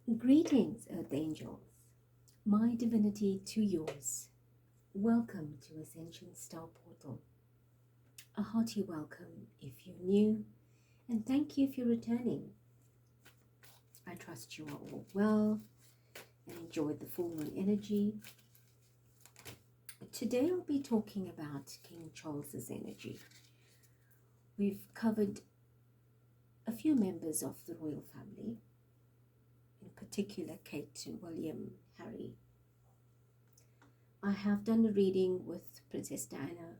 Greetings, Earth Angels, my divinity to yours. Welcome to Ascension Star Portal. A hearty welcome if you're new, and thank you if you're returning. I trust you are all well and enjoyed the full moon energy. Today I'll be talking about King Charles's energy. We've covered a few members of the royal family, in particular Kate and William, Harry. I have done a reading with Princess Diana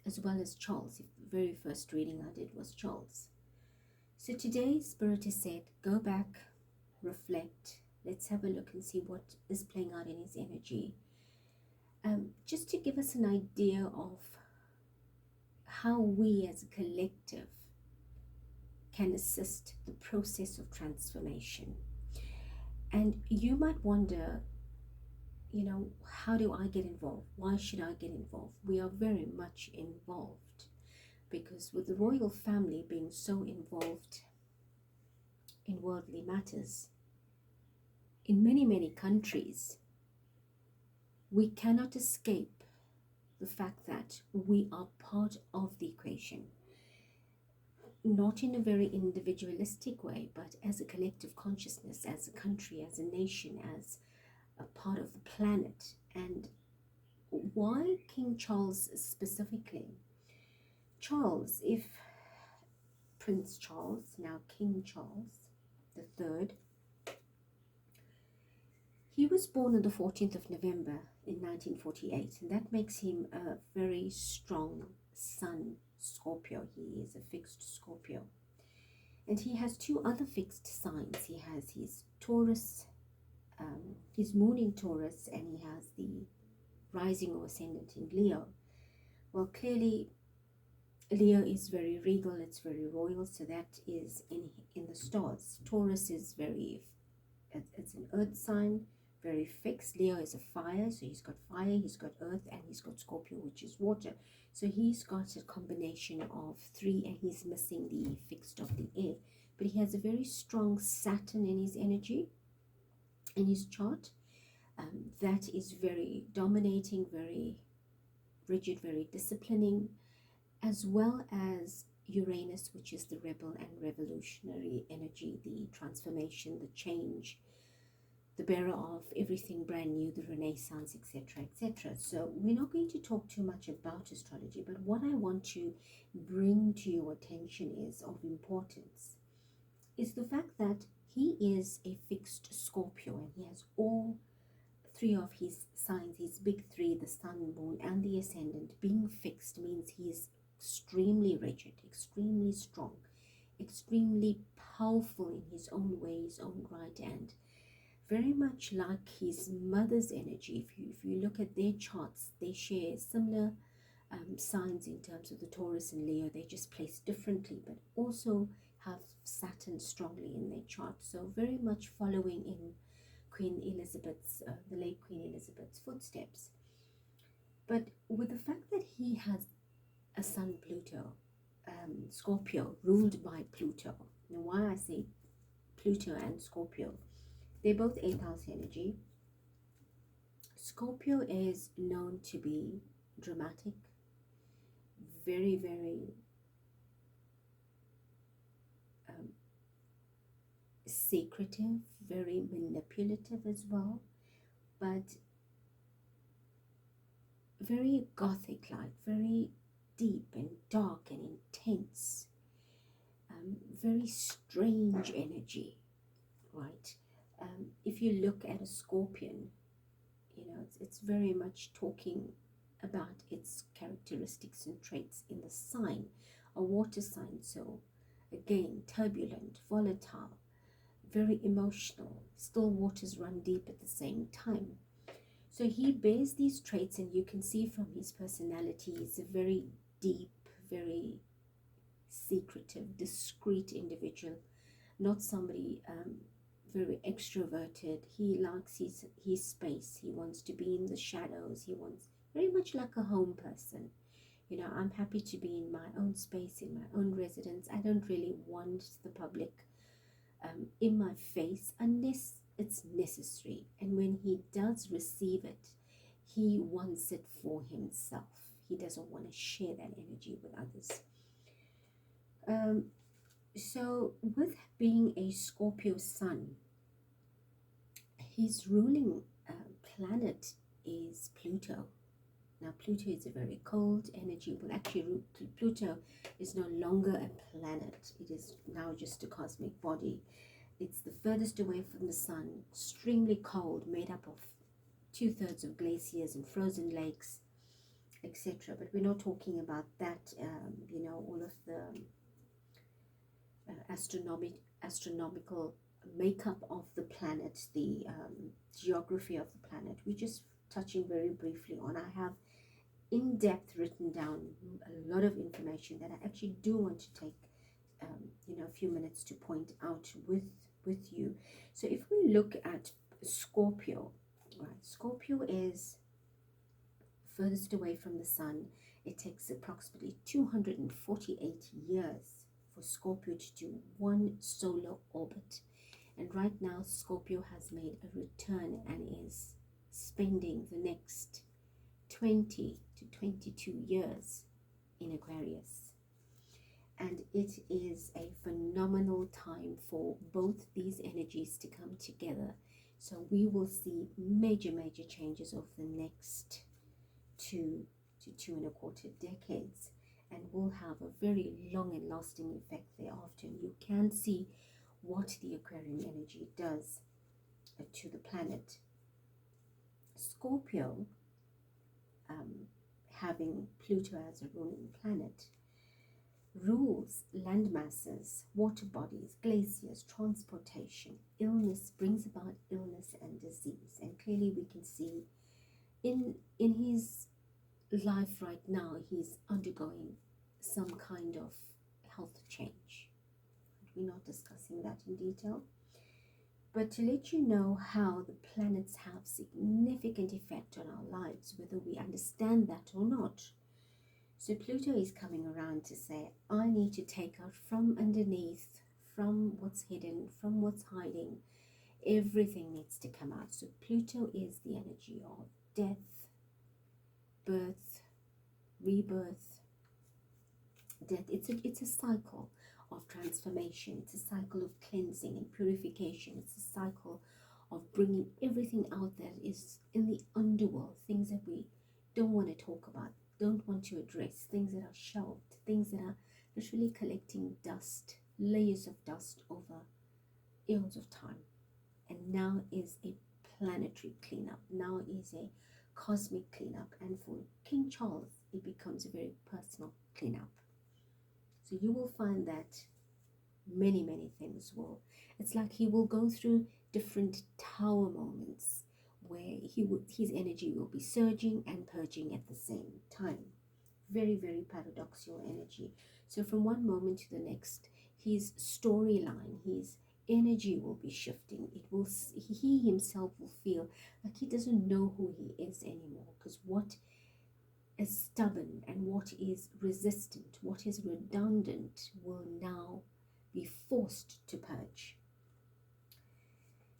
as well as Charles. The very first reading I did was Charles. So today Spirit has said, go back, reflect, let's have a look and see what is playing out in his energy. Just to give us an idea of how we as a collective can assist the process of transformation. And you might wonder, how do I get involved? Why should I get involved? We are very much involved because with the royal family being so involved in worldly matters, in many, many countries, we cannot escape the fact that we are part of the equation. Not in a very individualistic way, but as a collective consciousness, as a country, as a nation, as a part of the planet. And why King Charles specifically? Charles, if Prince Charles, now King Charles the Third, he was born on the 14th of November in 1948, and that makes him a very strong Sun Scorpio. He is a fixed Scorpio. And he has two other fixed signs. He has his Taurus, his moon in Taurus, and he has the rising or ascendant in Leo. Well, clearly Leo is very regal, it's very royal, so that is in the stars. Taurus is it's an earth sign, very fixed. Leo is a fire, so he's got fire, he's got earth, and he's got Scorpio, which is water. So he's got a combination of three, and he's missing the fixed of the air. But he has a very strong Saturn in his energy, in his chart. That is very dominating, very rigid, very disciplining, as well as Uranus, which is the rebel and revolutionary energy, the transformation, the change, the bearer of everything brand new, the Renaissance, etc., etc. So we're not going to talk too much about astrology, but what I want to bring to your attention is of importance is the fact that he is a fixed Scorpio, and he has all three of his signs, his big three, the sun, moon, and the ascendant. Being fixed means he is extremely rigid, extremely strong, extremely powerful in his own way, his own right, and very much like his mother's energy. If you look at their charts, they share similar signs in terms of the Taurus and Leo. They just place differently, but also have Saturn strongly in their chart. So very much following in Queen Elizabeth's, the late Queen Elizabeth's footsteps. But with the fact that he has a Sun Pluto, Scorpio, ruled by Pluto. Now why I say Pluto and Scorpio, they're both 8th house energy. Scorpio is known to be dramatic, very, very secretive, very manipulative as well, but very gothic-like, very deep and dark and intense, very strange energy, right? If you look at a scorpion, it's very much talking about its characteristics and traits in the sign, a water sign. So again, turbulent, volatile, very emotional, still waters run deep at the same time. So he bears these traits, and you can see from his personality, he's a very deep, very secretive, discreet individual, not somebody very extroverted. He likes his space. He wants to be in the shadows. He wants very much like a home person. I'm happy to be in my own space, in my own residence. I don't really want the public in my face unless it's necessary. And when he does receive it, he wants it for himself. He doesn't want to share that energy with others. So with being a Scorpio sun, his ruling planet is Pluto. Now Pluto is a very cold energy. Well, actually Pluto is no longer a planet. It is now just a cosmic body. It's the furthest away from the sun, extremely cold, made up of 2/3 of glaciers and frozen lakes, etc. But we're not talking about that. You know, all of the astronomical makeup of the planet, the geography of the planet. We're just touching very briefly on. I have in depth written down a lot of information that I actually do want to take you know, a few minutes to point out with you. So if we look at Scorpio, right, Scorpio is furthest away from the sun. It takes approximately 248 years for Scorpio to do one solar orbit, and right now Scorpio has made a return and is spending the next 20 to 22 years in Aquarius. And it is a phenomenal time for both these energies to come together. So we will see major changes over the next 2 to 2.25 decades, and will have a very long and lasting effect thereafter. And you can see what the Aquarian energy does to the planet. Scorpio, having Pluto as a ruling planet, rules land masses, water bodies, glaciers, transportation. Illness brings about illness and disease, and clearly we can see in his life right now he's undergoing some kind of health change. We're not discussing that in detail, but to let you know how the planets have significant effect on our lives, whether we understand that or not. So Pluto is coming around to say, I need to take out from underneath, from what's hidden, from what's hiding. Everything needs to come out. So Pluto is the energy of death, birth, rebirth, death. It's a cycle of transformation. It's a cycle of cleansing and purification. It's a cycle of bringing everything out that is in the underworld, things that we don't want to talk about, don't want to address, things that are shelved, things that are literally collecting dust, layers of dust over eons of time. And now is a planetary cleanup. Now is a cosmic cleanup. And for King Charles, it becomes a very personal cleanup. So you will find that many things will, it's like he will go through different tower moments where his energy will be surging and purging at the same time. Very paradoxical energy. So from one moment to the next, his storyline, his energy will be shifting. It will, he himself will feel like he doesn't know who he is anymore, because what is stubborn and what is resistant, what is redundant, will now be forced to purge.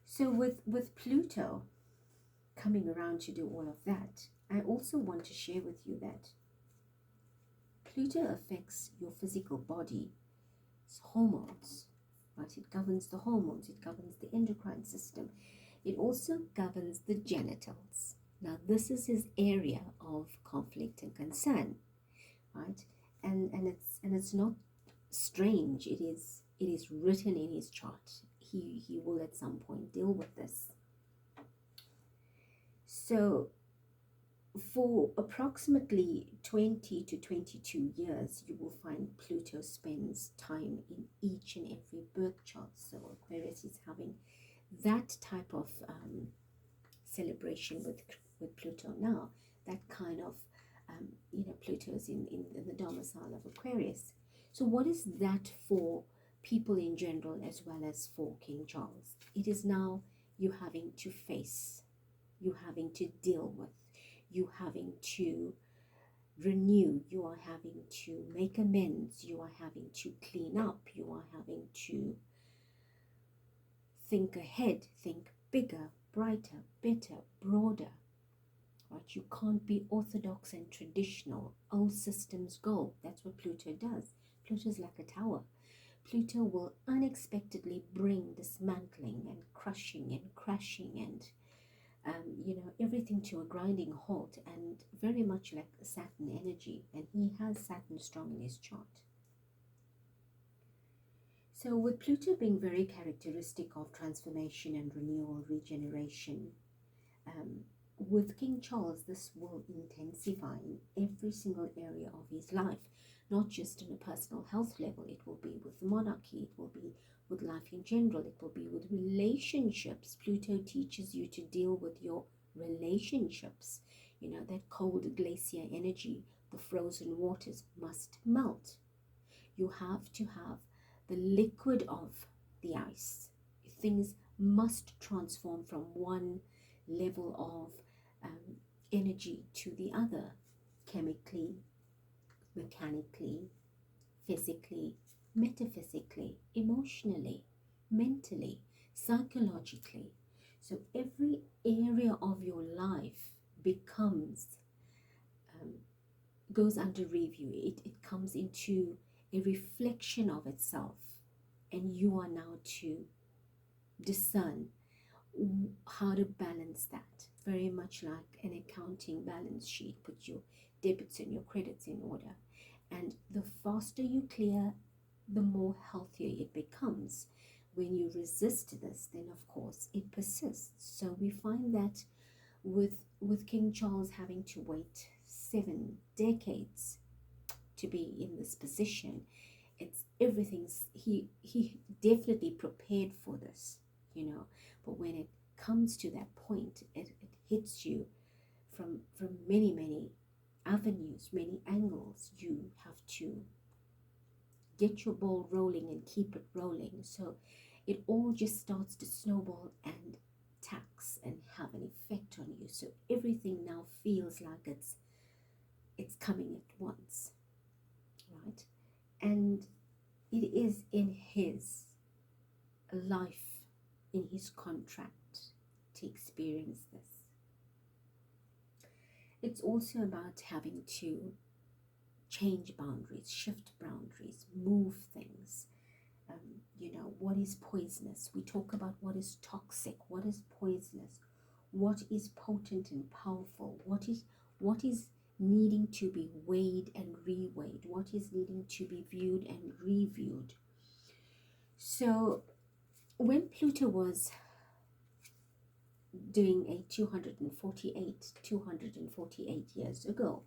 So with Pluto coming around to do all of that, I also want to share with you that Pluto affects your physical body, hormones, right? It governs the hormones, it governs the endocrine system, it also governs the genitals. Now this is his area of conflict and concern, right? And it's not strange. It is written in his chart. He will at some point deal with this. So for approximately 20 to 22 years, you will find Pluto spends time in each and every birth chart. So Aquarius is having that type of celebration with Pluto now. That kind of, you know, Pluto is in the domicile of Aquarius. So what is that for people in general as well as for King Charles? It is now you having to face, you having to deal with, you having to renew, you are having to make amends, you are having to clean up, you are having to think ahead, think bigger, brighter, better, broader. Right? You can't be orthodox and traditional. Old systems go. That's what Pluto does. Pluto is like a tower. Pluto will unexpectedly bring dismantling and crushing and crashing and everything to a grinding halt, and very much like Saturn energy. And he has Saturn strong in his chart. So with Pluto being very characteristic of transformation and renewal, regeneration, with King Charles, this will intensify in every single area of his life, not just on a personal health level. It will be with the monarchy, it will be with life in general, it will be with relationships. Pluto teaches you to deal with your relationships. That cold glacier energy, the frozen waters must melt. You have to have the liquid of the ice. Things must transform from one level of energy to the other, chemically, mechanically, physically, metaphysically, emotionally, mentally, psychologically. So every area of your life goes under review. It comes into a reflection of itself, and you are now to discern how to balance that. Very much like an accounting balance sheet. Put your debits and your credits in order, and the faster you clear, the more healthier it becomes. When you resist this, then of course it persists. So we find that with King Charles having to wait 7 decades to be in this position, he definitely prepared for this, but when it comes to that point, it hits you from many avenues, many angles. You have to get your ball rolling and keep it rolling. So it all just starts to snowball and tax and have an effect on you. So everything now feels like it's coming at once, right? And it is in his life, in his contract, to experience this. It's also about having to change boundaries, shift boundaries, move things. What is poisonous? We talk about what is toxic, what is poisonous, what is potent and powerful, what is needing to be weighed and reweighed, what is needing to be viewed and reviewed. So when Pluto was doing a 248 years ago,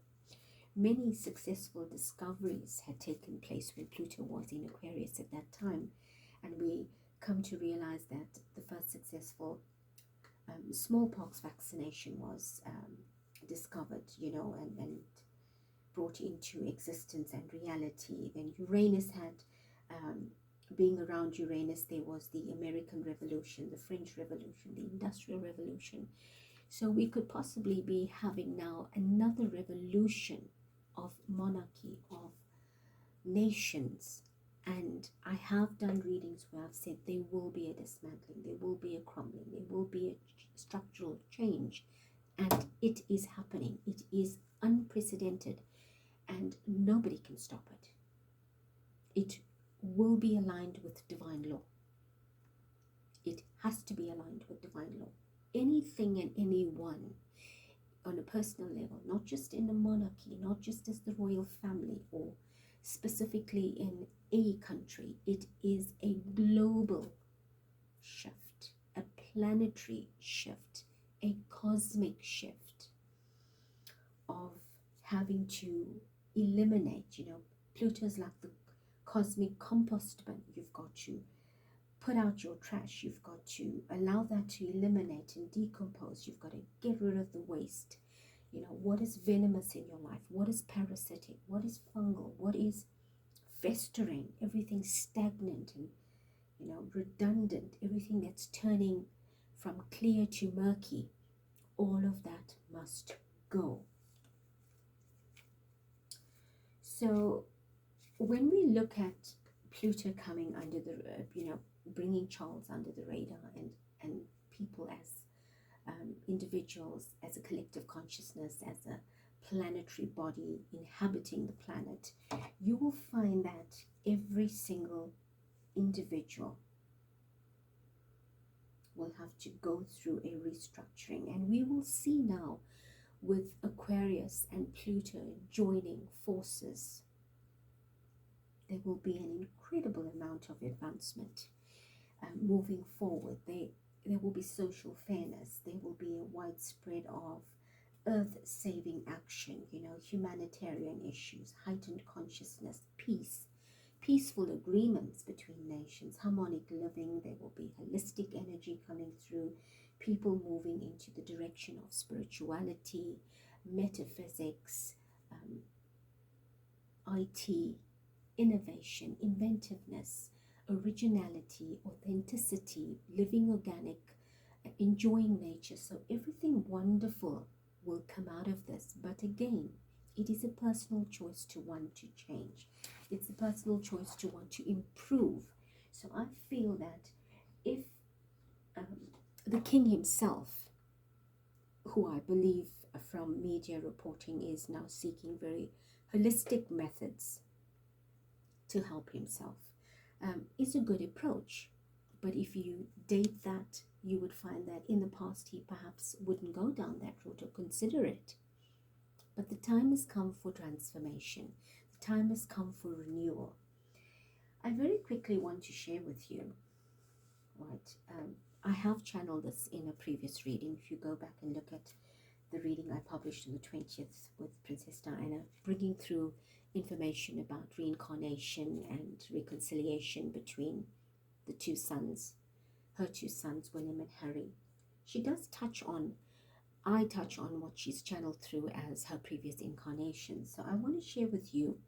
many successful discoveries had taken place when Pluto was in Aquarius at that time, and we come to realize that the first successful smallpox vaccination was discovered, and brought into existence and reality. Then Uranus had, being around Uranus, there was the American Revolution, the French Revolution, the Industrial Revolution. So we could possibly be having now another revolution of monarchy, of nations. And I have done readings where I've said there will be a dismantling, there will be a crumbling, there will be a structural change. And it is happening. It is unprecedented, and nobody can stop it. It will be aligned with divine law. It has to be aligned with divine law. Anything and anyone on a personal level, not just in the monarchy, not just as the royal family or specifically in a country, it is a global shift, a planetary shift, a cosmic shift of having to eliminate. Pluto's like the cosmic compost bin. You've got to put out your trash. You've got to allow that to eliminate and decompose. You've got to get rid of the waste. What is venomous in your life? What is parasitic? What is fungal? What is festering? Everything stagnant and, redundant. Everything that's turning from clear to murky. All of that must go. So when we look at Pluto coming under the, bringing Charles under the radar, and people as individuals, as a collective consciousness, as a planetary body inhabiting the planet, you will find that every single individual will have to go through a restructuring. And we will see now, with Aquarius and Pluto joining forces, there will be an incredible amount of advancement moving forward. There will be social fairness. There will be a widespread of earth-saving action, humanitarian issues, heightened consciousness, peace, peaceful agreements between nations, harmonic living. There will be holistic energy coming through, people moving into the direction of spirituality, metaphysics, IT, innovation, inventiveness, originality, authenticity, living organic, enjoying nature. So everything wonderful will come out of this. But again, it is a personal choice to want to change. It's a personal choice to want to improve. So I feel that if the king himself, who I believe from media reporting is now seeking very holistic methods to help himself, is a good approach. But if you date that, you would find that in the past he perhaps wouldn't go down that route or consider it. But the time has come for transformation. The time has come for renewal. I very quickly want to share with you, right? I have channeled this in a previous reading. If you go back and look at the reading I published on the 20th with Princess Diana, bringing through information about reincarnation and reconciliation between the two sons, her two sons, William and Harry. She does touch on, I touch on what she's channeled through as her previous incarnation. So I want to share with you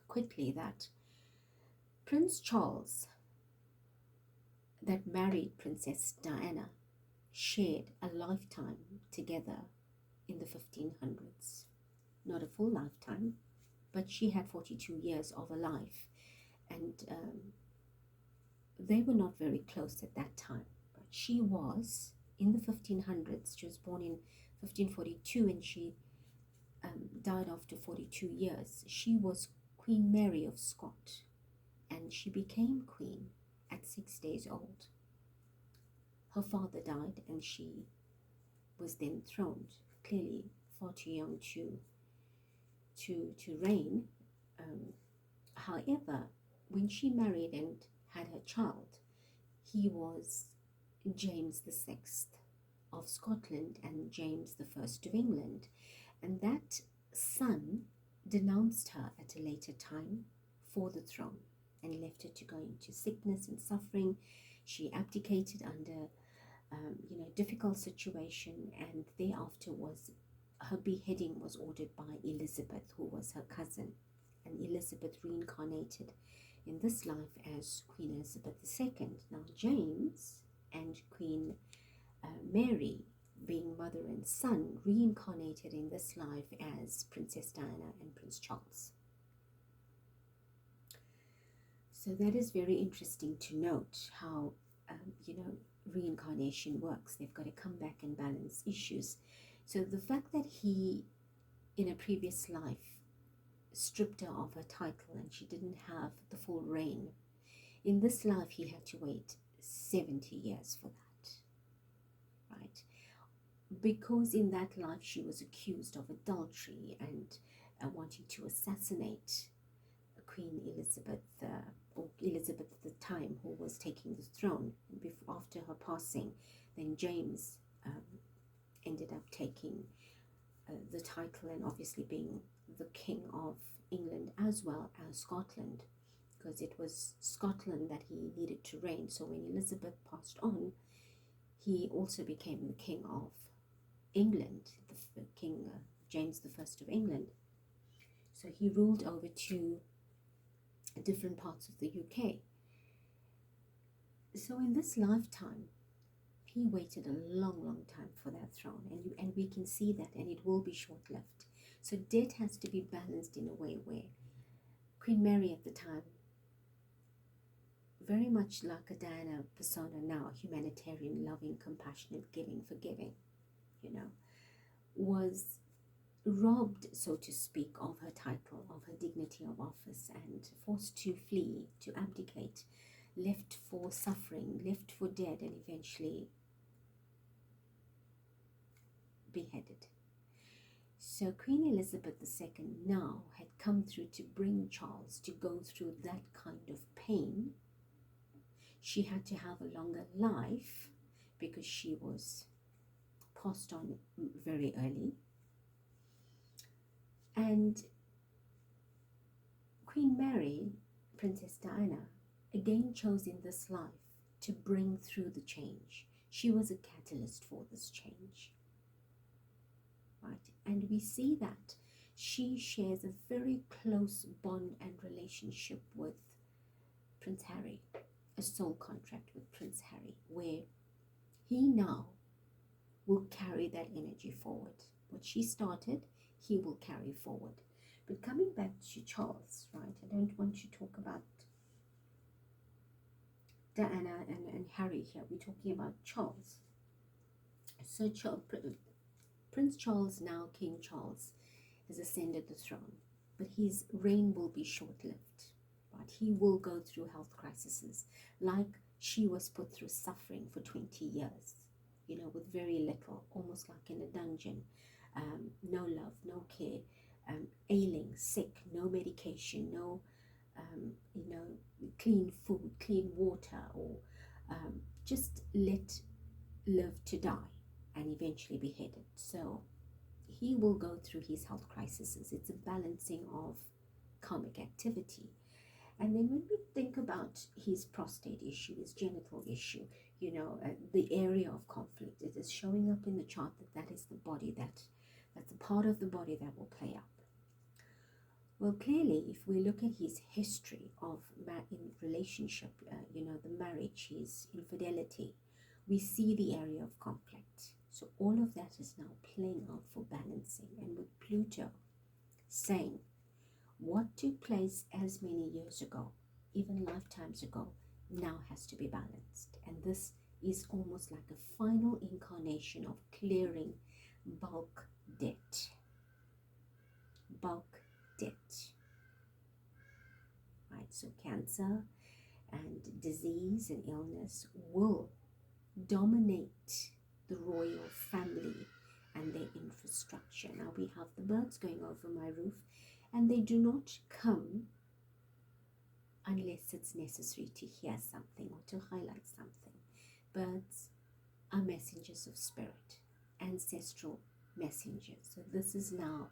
quickly that Prince Charles, that married Princess Diana, shared a lifetime together in the 1500s. Not a full lifetime, but she had 42 years of a life, and they were not very close at that time. But she was in the 1500s. She was born in 1542 and she died after 42 years. She was Queen Mary of Scots, and she became queen at 6 days old. Her father died and she was then throned, clearly far too young to reign. However, when she married and had her child, he was James VI of Scotland and James I of England, and that son denounced her at a later time for the throne and left her to go into sickness and suffering. She abdicated under difficult situation, and thereafter her beheading was ordered by Elizabeth, who was her cousin, and Elizabeth reincarnated in this life as Queen Elizabeth II. Now James and Queen Mary, being mother and son, reincarnated in this life as Princess Diana and Prince Charles. So that is very interesting to note how reincarnation works. They've got to come back and balance issues. So the fact that he, in a previous life, stripped her of her title and she didn't have the full reign, in this life he had to wait 70 years for that, right? Because in that life she was accused of adultery and wanting to assassinate Queen Elizabeth, or Elizabeth at the time, who was taking the throne. After her passing, then James ended up taking the title and obviously being the King of England as well as Scotland, because it was Scotland that he needed to reign. So when Elizabeth passed on, he also became the King of England, the King James I of England. So he ruled over two different parts of the UK. So in this lifetime, he waited a long time for that throne, and we can see that, and it will be short-lived. So debt has to be balanced in a way where Queen Mary at the time very much like a Diana persona now, humanitarian, loving, compassionate, giving, forgiving, you know, was robbed, so to speak, of her title, of her dignity of office, and forced to flee, to abdicate, left for suffering, left for dead, and eventually beheaded. So Queen Elizabeth II now had come through to bring Charles to go through that kind of pain. She had to have a longer life because she was passed on very early. And Queen Mary, Princess Diana, again chose in this life to bring through the change. She was a catalyst for this change. Right? And we see that she shares a very close bond and relationship with Prince Harry, a soul contract with Prince Harry, where he now will carry that energy forward. What she started, he will carry forward. But coming back to Charles, right, I don't want to talk about Diana and Harry here. We're talking about Charles. So Prince Charles, now King Charles, has ascended the throne, but his reign will be short-lived. Right? He will go through health crises, like she was put through suffering for 20 years, you know, with very little, almost like in a dungeon. No love, no care, ailing, sick, no medication, no, you know, clean food, clean water, or just live to die and eventually beheaded. So he will go through his health crises. It's a balancing of karmic activity. And then when we think about his prostate issue, his genital issue, you know, the area of conflict, it is showing up in the chart that is the body, that's the part of the body that will play up. Well, clearly, if we look at his history of in relationship, you know, the marriage, his infidelity, we see the area of conflict. So all of that is now playing out for balancing. And with Pluto saying what took place as many years ago, even lifetimes ago, now has to be balanced. And this is almost like a final incarnation of clearing bulk debt. Bulk debt. Right, so cancer and disease and illness will dominate the royal family and their infrastructure. Now we have the birds going over my roof, and they do not come unless it's necessary to hear something or to highlight something. Birds are messengers of spirit, ancestral messengers. So this is now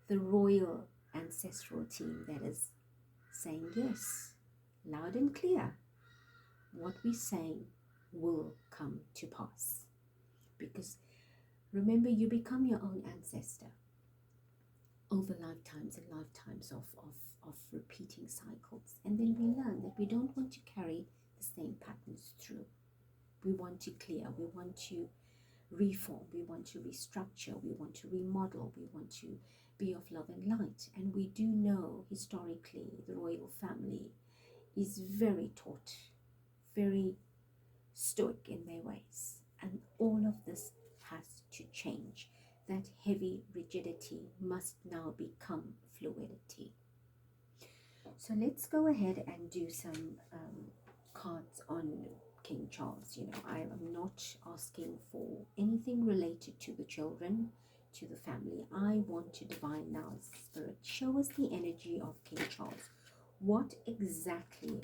the royal ancestral team that is saying yes, loud and clear. What we're saying will come to pass. Because remember, you become your own ancestor over lifetimes and lifetimes of repeating cycles. And then we learn that we don't want to carry the same patterns through. We want to clear, we want to reform, we want to restructure, we want to remodel, we want to be of love and light. And we do know historically the royal family is very taut, very stoic in their ways, and all of this has to change. That heavy rigidity must now become fluidity. So let's go ahead and do some cards on King Charles. You know, I am not asking for anything related to the children, to the family. I want to divine now, Spirit, show us the energy of King Charles. What exactly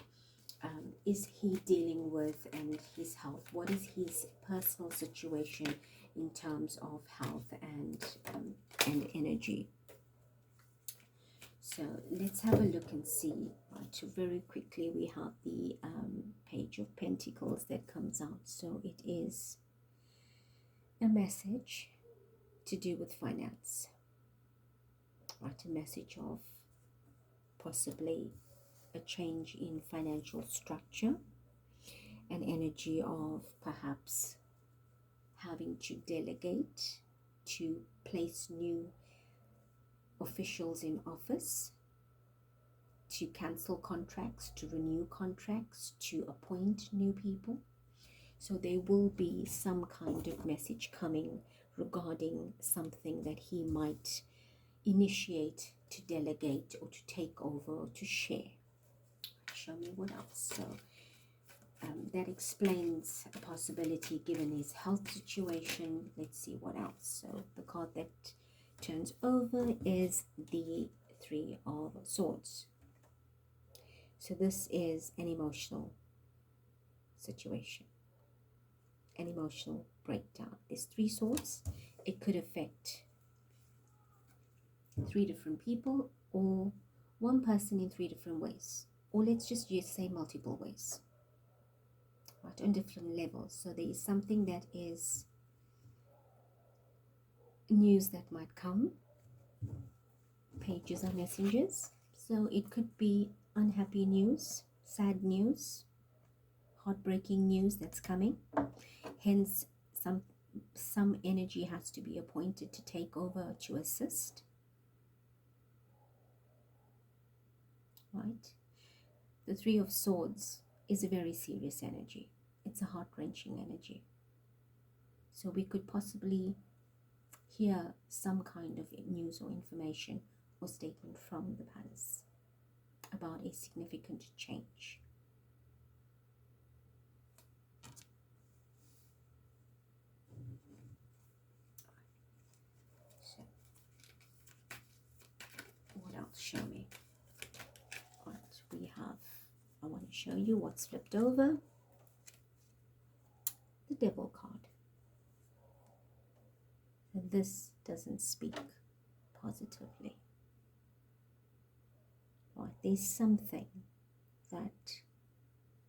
is he dealing with, and his health? What is his personal situation in terms of health and energy? So let's have a look and see. Right, so very quickly we have the Page of Pentacles that comes out. So it is a message to do with finance. Right, a message of possibly a change in financial structure, an energy of perhaps having to delegate, to place new officials in office, to cancel contracts, to renew contracts, to appoint new people. So there will be some kind of message coming regarding something that he might initiate, to delegate, or to take over, or to share. Show me what else. So that explains a possibility given his health situation. Let's see what else. So the card that turns over is the Three of Swords. So this is an emotional situation, an emotional breakdown. There's 3 swords. It could affect 3 different people, or one person in 3 different ways, or let's just say multiple ways, right, on different levels. So there is something that is news that might come. Pages are messengers, so it could be unhappy news, sad news, heartbreaking news that's coming. Hence some energy has to be appointed to take over, to assist, right? The Three of Swords is a very serious energy. It's a heart-wrenching energy. So we could possibly hear some kind of news or information or statement from the palace about a significant change. So, what else? Show me. Right, we have, I want to show you what's flipped over. The Devil card. And this doesn't speak positively. Right, there's something that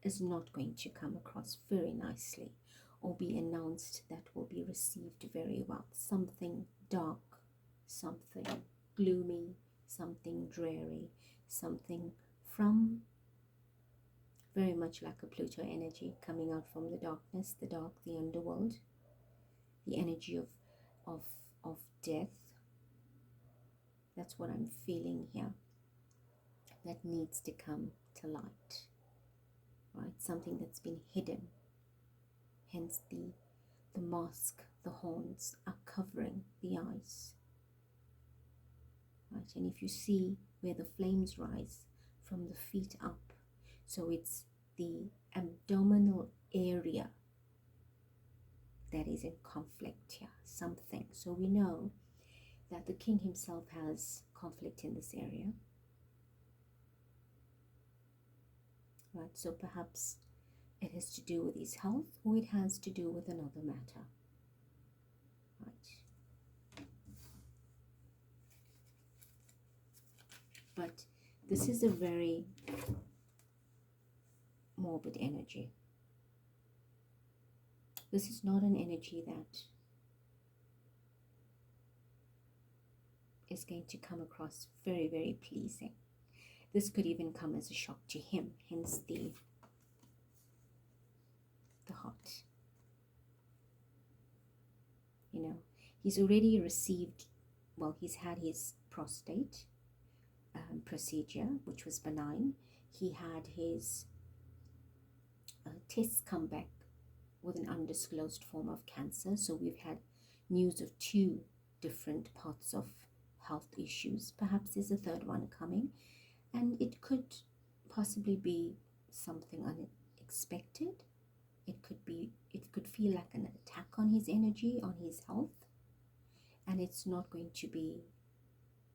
is not going to come across very nicely or be announced that will be received very well. Something dark, something gloomy, something dreary, something from very much like a Pluto energy coming out from the darkness, the dark, the underworld, the energy of death. That's what I'm feeling here. That needs to come to light, right? Something that's been hidden. Hence the mask, the horns are covering the eyes, right? And if you see where the flames rise from the feet up, so it's the abdominal area that is in conflict here, something. So we know that the king himself has conflict in this area, right? So perhaps it has to do with his health, or it has to do with another matter, right? But this is a very morbid energy. This is not an energy that is going to come across very, very pleasing. This could even come as a shock to him, hence the heart. You know, he's already received, well, he's had his prostate procedure, which was benign. He had his tests come back with an undisclosed form of cancer. So we've had news of 2 different parts of health issues. Perhaps there's a 3rd one coming, and it could possibly be something unexpected. It could feel like an attack on his energy, on his health, and it's not going to be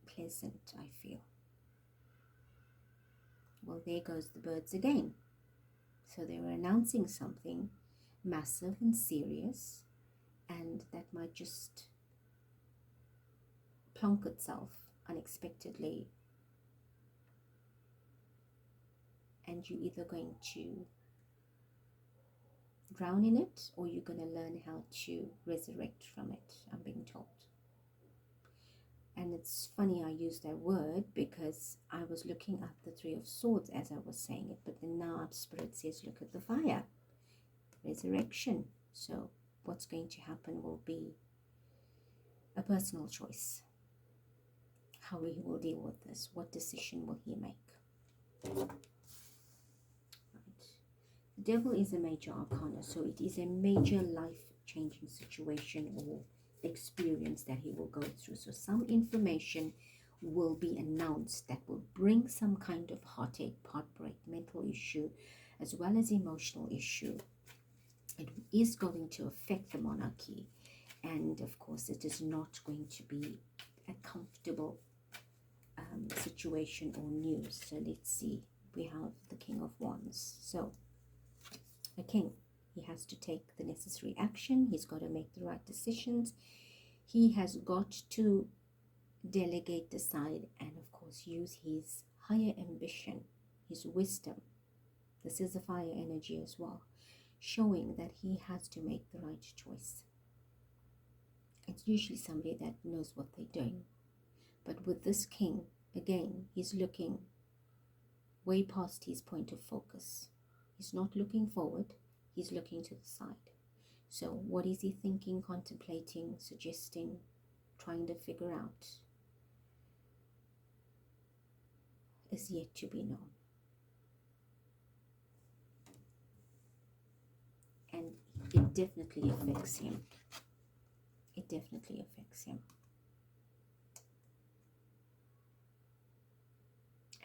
pleasant, I feel. Well, there goes the birds again. So they were announcing something massive and serious, and that might just plonk itself unexpectedly, and you're either going to drown in it, or you're going to learn how to resurrect from it, I'm being told. And it's funny I use that word because I was looking at the Three of Swords as I was saying it, but then now Spirit says look at the fire, resurrection. So what's going to happen will be a personal choice, how he will deal with this, what decision will he make. Right. The devil is a major arcana, so it is a major life-changing situation or experience that he will go through. So some information will be announced that will bring some kind of heartache, heartbreak, mental issue, as well as emotional issue. It is going to affect the monarchy, and of course it is not going to be a comfortable situation or news. So let's see, we have the King of Wands. So a king, he has to take the necessary action, he's got to make the right decisions, he has got to delegate, decide, and of course use his higher ambition, his wisdom. This is a fire energy as well, showing that he has to make the right choice. It's usually somebody that knows what they're doing. But with this king, again, he's looking way past his point of focus. He's not looking forward, he's looking to the side. So what is he thinking, contemplating, suggesting, trying to figure out is yet to be known. And it definitely affects him. It definitely affects him.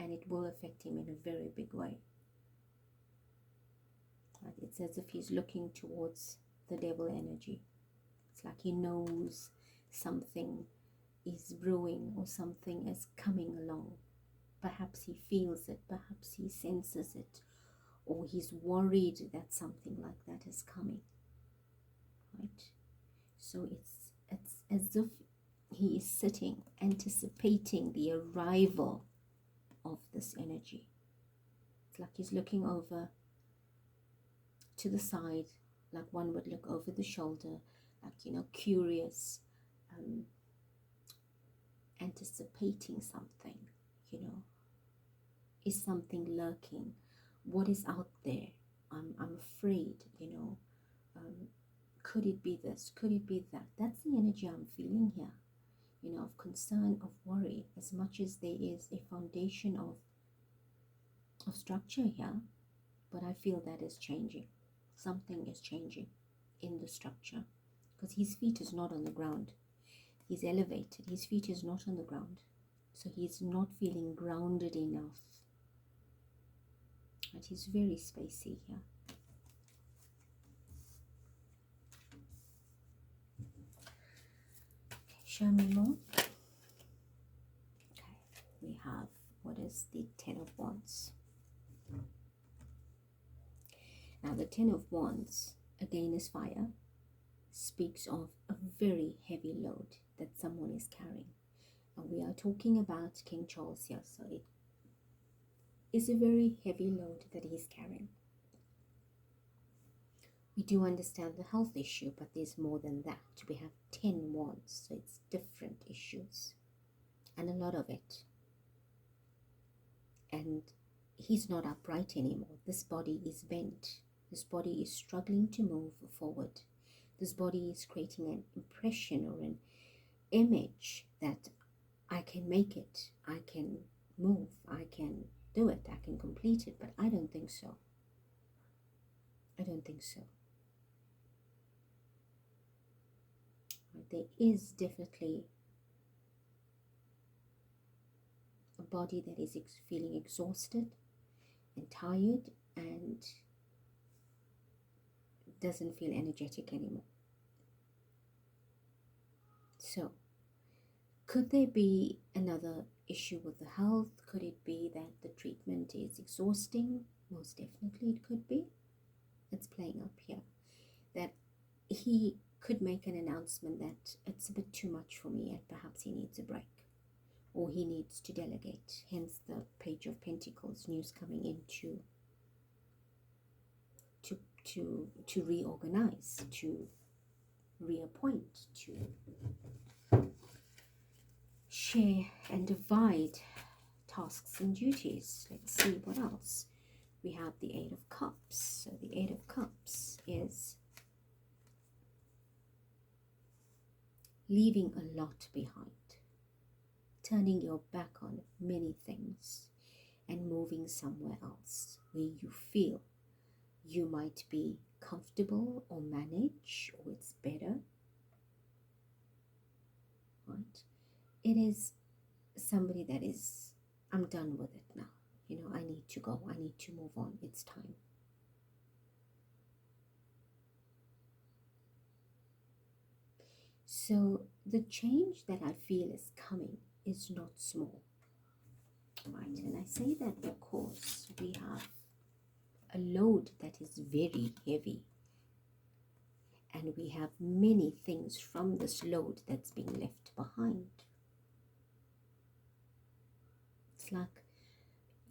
And it will affect him in a very big way. Right? It's as if he's looking towards the devil energy. It's like he knows something is brewing or something is coming along. Perhaps he feels it, perhaps he senses it, or he's worried that something like that is coming. Right? So it's as if he is sitting, anticipating the arrival of this energy. It's like he's looking over to the side, like one would look over the shoulder, like, you know, curious, anticipating something, you know. Is something lurking? What is out there? I'm afraid, you know. Could it be this? Could it be that? That's the energy I'm feeling here, you know, of concern, of worry, as much as there is a foundation of structure here. But I feel that is changing. Something is changing in the structure, because his feet is not on the ground. He's elevated. His feet is not on the ground. So he's not feeling grounded enough. But he's very spacey here. Okay, show me more. Okay, we have, what is the Ten of Wands? Now the Ten of Wands, again, is fire, speaks of a very heavy load that someone is carrying. And we are talking about King Charles here, so it is a very heavy load that he's carrying. We do understand the health issue, but there's more than that. We have 10 wands, so it's different issues, and a lot of it. And he's not upright anymore. This body is bent. This body is struggling to move forward. This body is creating an impression or an image that I can make it, I can move, I can do it, I can complete it, but I don't think so. I don't think so. There is definitely a body that is feeling exhausted and tired and doesn't feel energetic anymore. So, could there be another issue with the health? Could it be that the treatment is exhausting? Most definitely it could be. It's playing up here. That he could make an announcement that it's a bit too much for me and perhaps he needs a break. Or he needs to delegate. Hence the Page of Pentacles, news coming in to reorganize, to reappoint, to share and divide tasks and duties. Let's see what else. We have the Eight of Cups. So the Eight of Cups is leaving a lot behind, turning your back on many things, and moving somewhere else where you feel you might be comfortable or manage, or it's better, right? It is somebody that is, I'm done with it now. I need to go. I need to move on. It's time. So the change that I feel is coming is not small, right? And I say that because we have a load that is very heavy, and we have many things from this load that's being left behind. It's like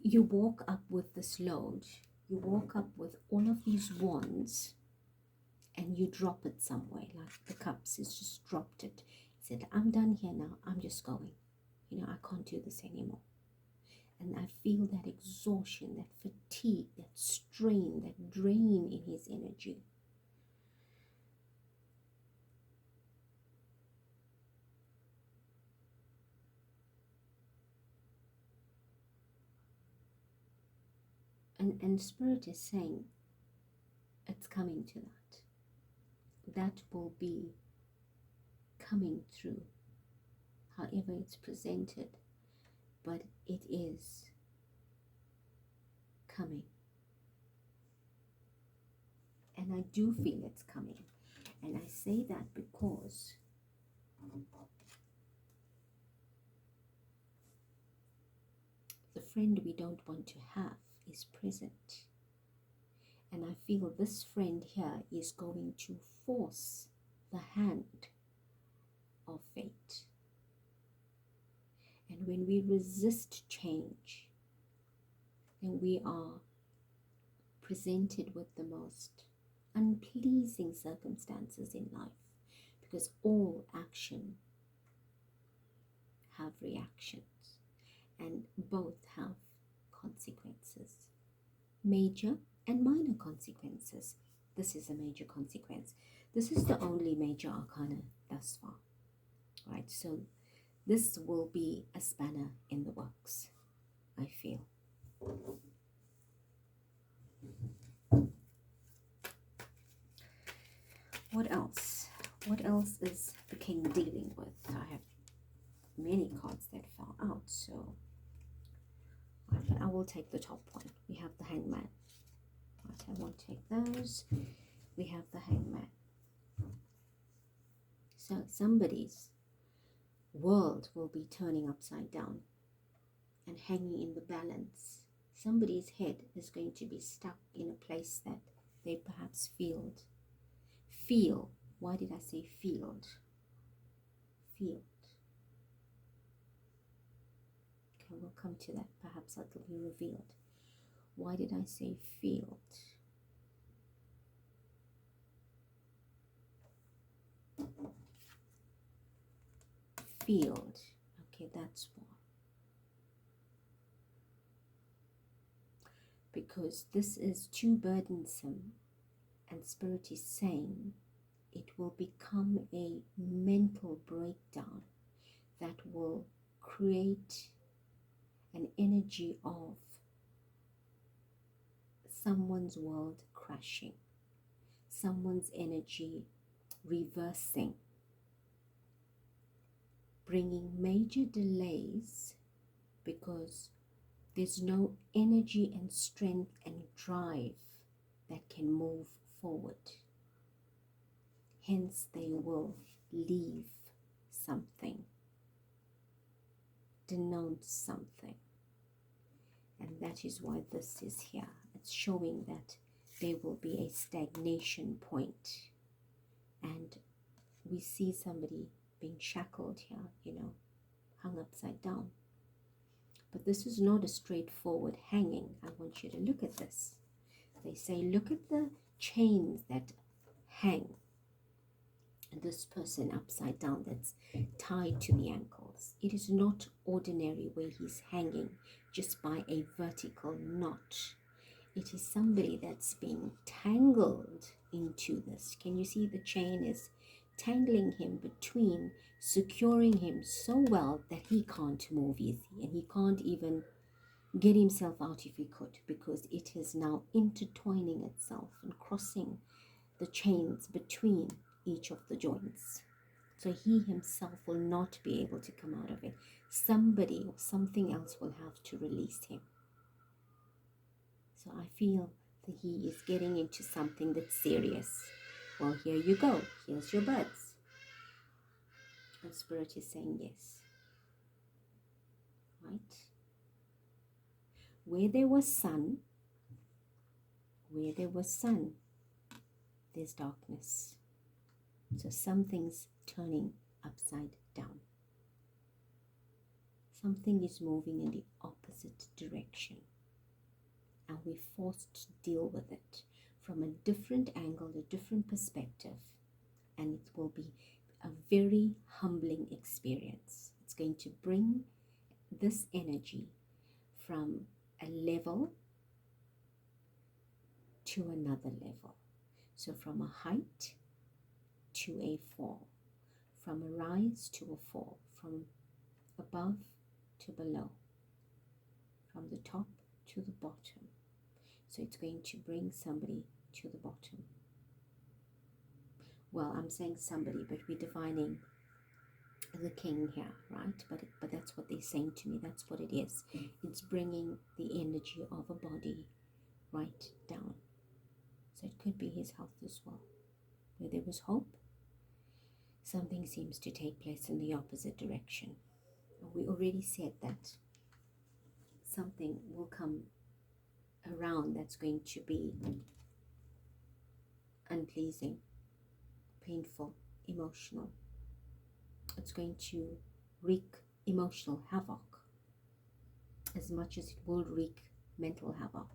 you walk up with this load, you walk up with all of these wands, and you drop it somewhere, like the cups, it's just dropped it. It said, I'm done here now, I'm just going. I can't do this anymore. And I feel that exhaustion, that fatigue, that strain, that drain in his energy. And Spirit is saying, it's coming to that. That will be coming through, however it's presented, but it is coming. And I do feel it's coming. And I say that because the friend we don't want to have is present. And I feel this friend here is going to force the hand of fate. And when we resist change, then we are presented with the most unpleasing circumstances in life, because all action have reactions, and both have consequences, major and minor consequences. This is a major consequence. This is the only major arcana thus far, right? So this will be a spanner in the works, I feel. What else? What else is the king dealing with? I have many cards that fell out, so I will take the top one. We have the hangman. Right, I won't take those. We have the hangman. So somebody's world will be turning upside down and hanging in the balance. Somebody's head is going to be stuck in a place that they perhaps feel. Why did I say field? Field. Okay, we'll come to that. Perhaps that will be revealed. Why did I say field? Field. Okay, that's why. Because this is too burdensome, and Spirit is saying it will become a mental breakdown that will create an energy of someone's world crashing, someone's energy reversing, bringing major delays because there's no energy and strength and drive that can move forward. Hence, they will leave something, denounce something. And that is why this is here. It's showing that there will be a stagnation point. And we see somebody being shackled here, hung upside down. But this is not a straightforward hanging. I want you to look at this. They say, look at the chains that hang. And this person upside down that's tied to the ankles. It is not ordinary where he's hanging just by a vertical knot. It is somebody that's being tangled into this. Can you see the chain is tangling him between, securing him so well that he can't move easy, and he can't even get himself out if he could, because it is now intertwining itself and crossing the chains between each of the joints. So he himself will not be able to come out of it. Somebody or something else will have to release him. So I feel that he is getting into something that's serious. Well, here you go. Here's your buds. And Spirit is saying yes. Right? Where there was sun, there's darkness. So something's turning upside down. Something is moving in the opposite direction. And we're forced to deal with it from a different angle, a different perspective. And it will be a very humbling experience. It's going to bring this energy from a level to another level. So from a height to a fall, from a rise to a fall, from above to below, from the top to the bottom. So it's going to bring somebody to the bottom. Well, I'm saying somebody, but we're defining the king here, right? But that's what they're saying to me. That's what it is. It's bringing the energy of a body right down. So it could be his health as well. Where there was hope, something seems to take place in the opposite direction. We already said that something will come around that's going to be unpleasing, painful, emotional. It's going to wreak emotional havoc as much as it will wreak mental havoc.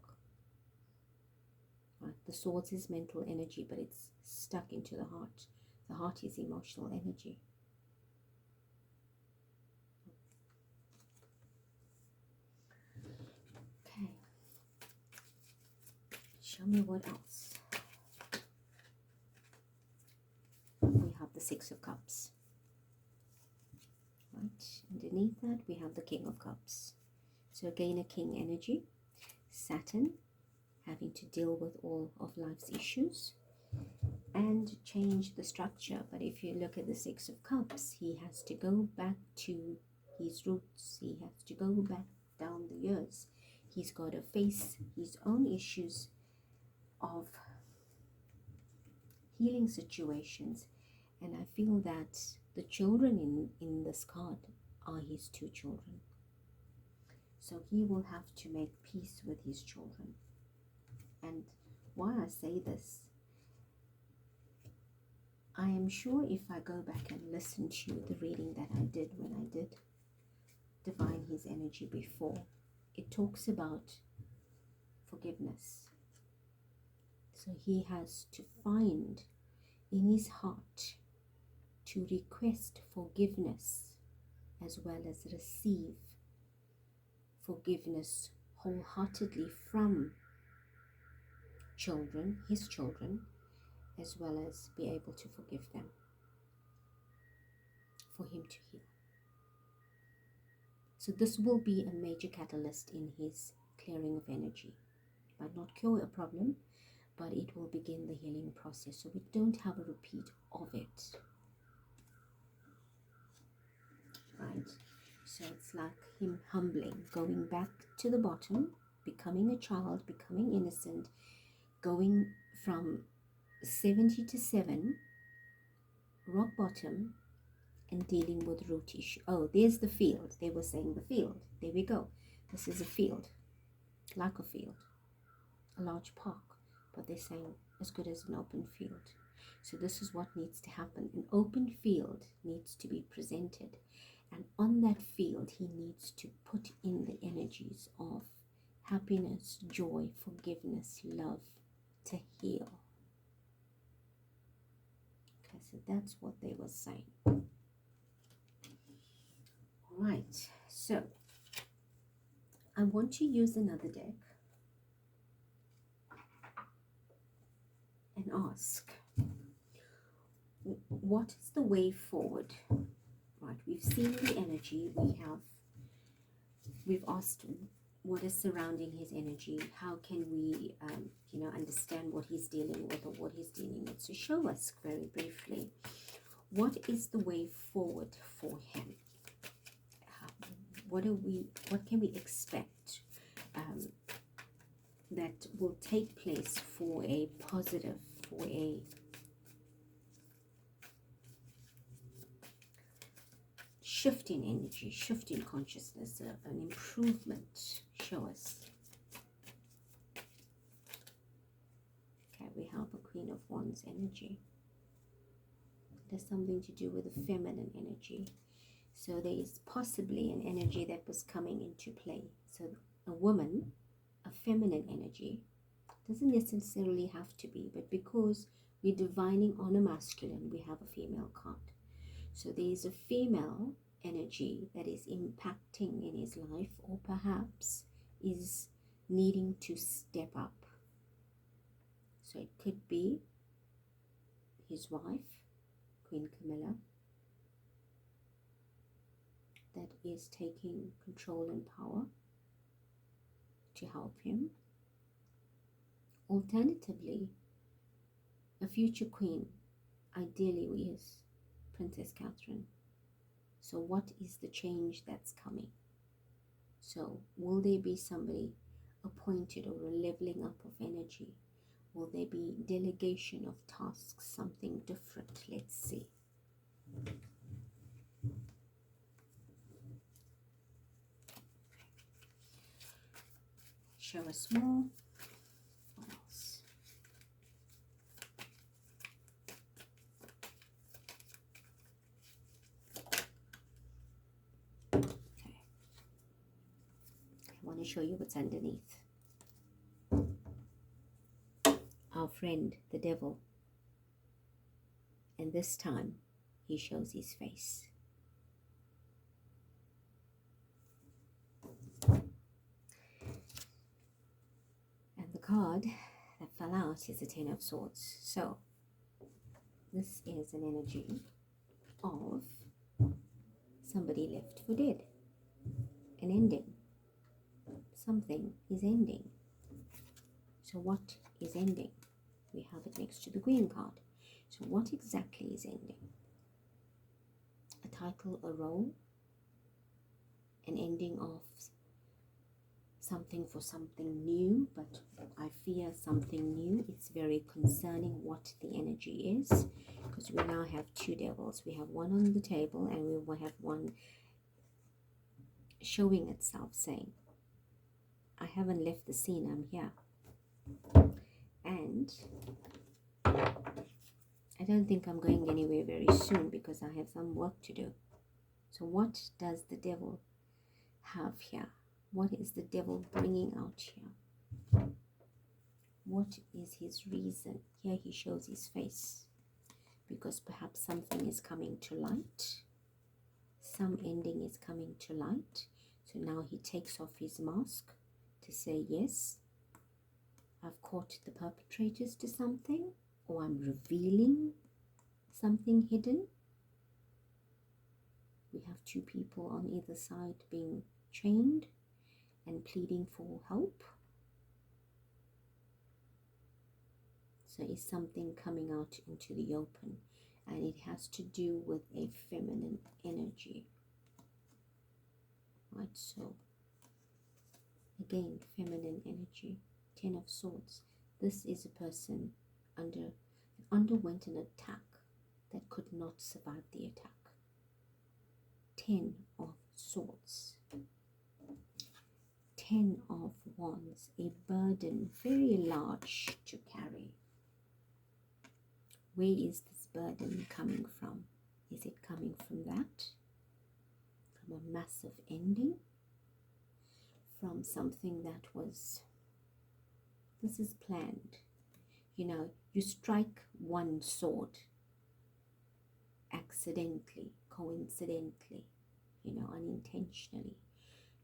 Right? The swords is mental energy, but it's stuck into the heart. The heart is emotional energy. Okay. Show me what else. We have the Six of Cups. Right. Underneath that, we have the King of Cups. So again, a king energy. Saturn, having to deal with all of life's issues and change the structure. But if you look at the Six of Cups, he has to go back to his roots. He has to go back down the years. He's got to face his own issues of healing situations. And I feel that the children in this card are his two children. So he will have to make peace with his children. And why I say this, I am sure if I go back and listen to the reading that I did when I did divine his energy before, it talks about forgiveness. So he has to find in his heart to request forgiveness as well as receive forgiveness wholeheartedly from children, his children, as well as be able to forgive them for him to heal. So this will be a major catalyst in his clearing of energy. It might not cure a problem, but it will begin the healing process. So we don't have a repeat of it. Right? So it's like him humbling, going back to the bottom, becoming a child, becoming innocent, going from 70 to 7, rock bottom, and dealing with root issue. Oh, there's the field. They were saying the field. There we go. This is a field, like a field, a large park, but they're saying as good as an open field. So this is what needs to happen. An open field needs to be presented. And on that field, he needs to put in the energies of happiness, joy, forgiveness, love to heal. Okay, so that's what they were saying. All right, so I want to use another deck and ask, what is the way forward? Right, we've seen the energy, we've asked what is surrounding his energy? How can we, understand what he's dealing with or what he's dealing with? So show us very briefly, what is the way forward for him? What can we expect that will take place for a positive, for a shift in energy, shift in consciousness, an improvement? Show us. Okay, we have a Queen of Wands energy. It has something to do with the feminine energy. So there is possibly an energy that was coming into play. So a woman, a feminine energy, doesn't necessarily have to be, but because we're divining on a masculine, we have a female card. So there is a female energy that is impacting in his life, or perhaps is needing to step up. So it could be his wife, Queen Camilla, that is taking control and power to help him. Alternatively, a future queen, ideally is Princess Catherine. So what is the change that's coming? So will there be somebody appointed or a leveling up of energy? Will there be delegation of tasks, something different? Let's see. Show us more. What else? Okay. I want to show you what's underneath. Our friend, the devil. And this time, he shows his face. And the card that fell out is the Ten of Swords. So, this is an energy of somebody left for dead. An ending. Something is ending. So what is ending? We have it next to the Queen card. So what exactly is ending? A title, a role, an ending of something for something new, but I fear something new. It's very concerning what the energy is, because we now have two devils. We have one on the table and we will have one showing itself, saying, I haven't left the scene, I'm here. And I don't think I'm going anywhere very soon because I have some work to do. So what does the devil have here? What is the devil bringing out here? What is his reason? Here he shows his face, because perhaps something is coming to light. Some ending is coming to light. So now he takes off his mask to say, yes, I've caught the perpetrators to something, or I'm revealing something hidden. We have two people on either side being chained and pleading for help. So is something coming out into the open, and it has to do with a feminine energy. Right, so again, feminine energy. Ten of Swords. This is a person underwent an attack that could not survive the attack. 10 of Swords. 10 of Wands. A burden very large to carry. Where is this burden coming from? Is it coming from that? From a massive ending? From something that was... This is planned. You know, you strike one sword accidentally, coincidentally, you know, unintentionally.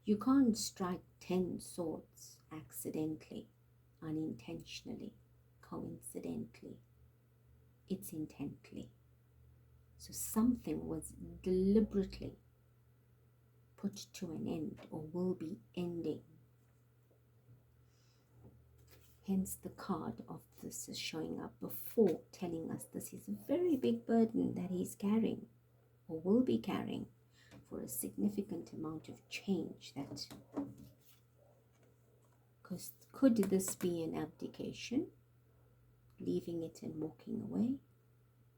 You can't strike 10 swords accidentally, unintentionally, coincidentally. It's intently. So something was deliberately put to an end, or will be ending Hence the card of this is showing up before telling us this is a very big burden that he's carrying or will be carrying for a significant amount of change. That because could this be an abdication, leaving it and walking away,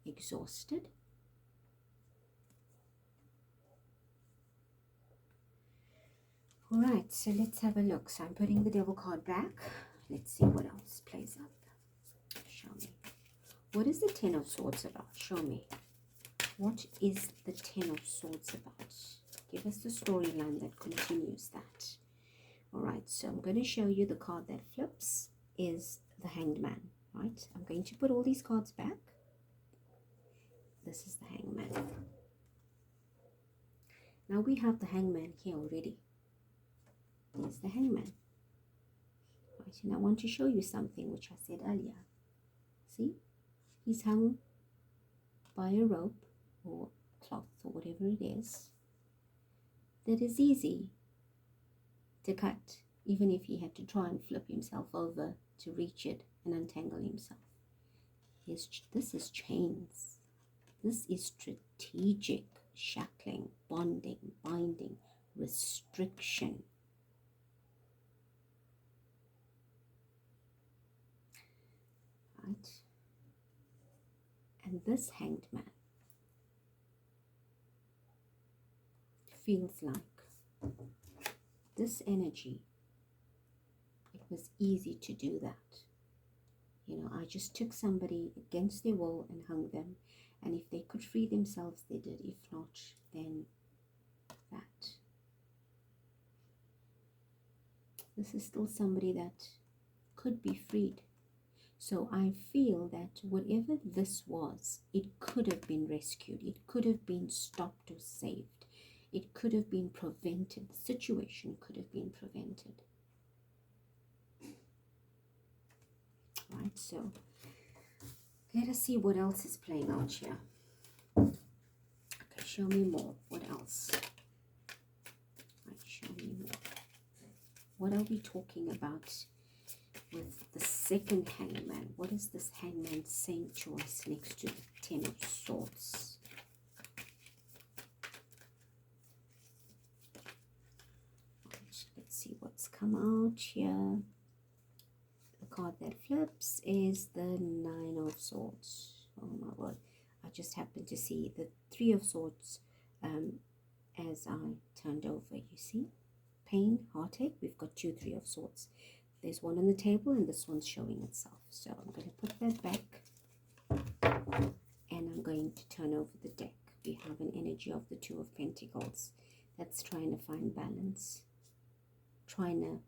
exhausted? All right, so let's have a look. So I'm putting the Devil card back. Let's see what else plays up. Show me. What is the Ten of Swords about? Show me. What is the Ten of Swords about? Give us the storyline that continues that. All right, so I'm going to show you the card that flips is the Hanged Man, right? I'm going to put all these cards back. This is the Hangman. Now we have the Hangman here already. There's the Hangman. Right, and I want to show you something which I said earlier. See? He's hung by a rope or cloth or whatever it is that is easy to cut, even if he had to try and flip himself over to reach it and untangle himself. This is chains. This is strategic shackling, bonding, binding, restriction. Right? And this Hanged Man feels like this energy, it was easy to do that. You know, I just took somebody against their will and hung them. And if they could free themselves, they did. If not, then that. This is still somebody that could be freed. So I feel that whatever this was, it could have been rescued. It could have been stopped or saved. It could have been prevented. The situation could have been prevented. Right, so let us see what else is playing out here. Okay, show me more. What else? Right, show me more. What are we talking about with the second Hangman? What is this Hangman saying to us next to the Ten of Swords? Right, let's see what's come out here. The card that flips is the Nine of Swords. Oh my word. I just happened to see the Three of Swords as I turned over. You see? Pain, heartache. We've got two Three of Swords. There's one on the table and this one's showing itself. So I'm going to put that back and I'm going to turn over the deck. We have an energy of the Two of Pentacles. That's trying to find balance. Trying to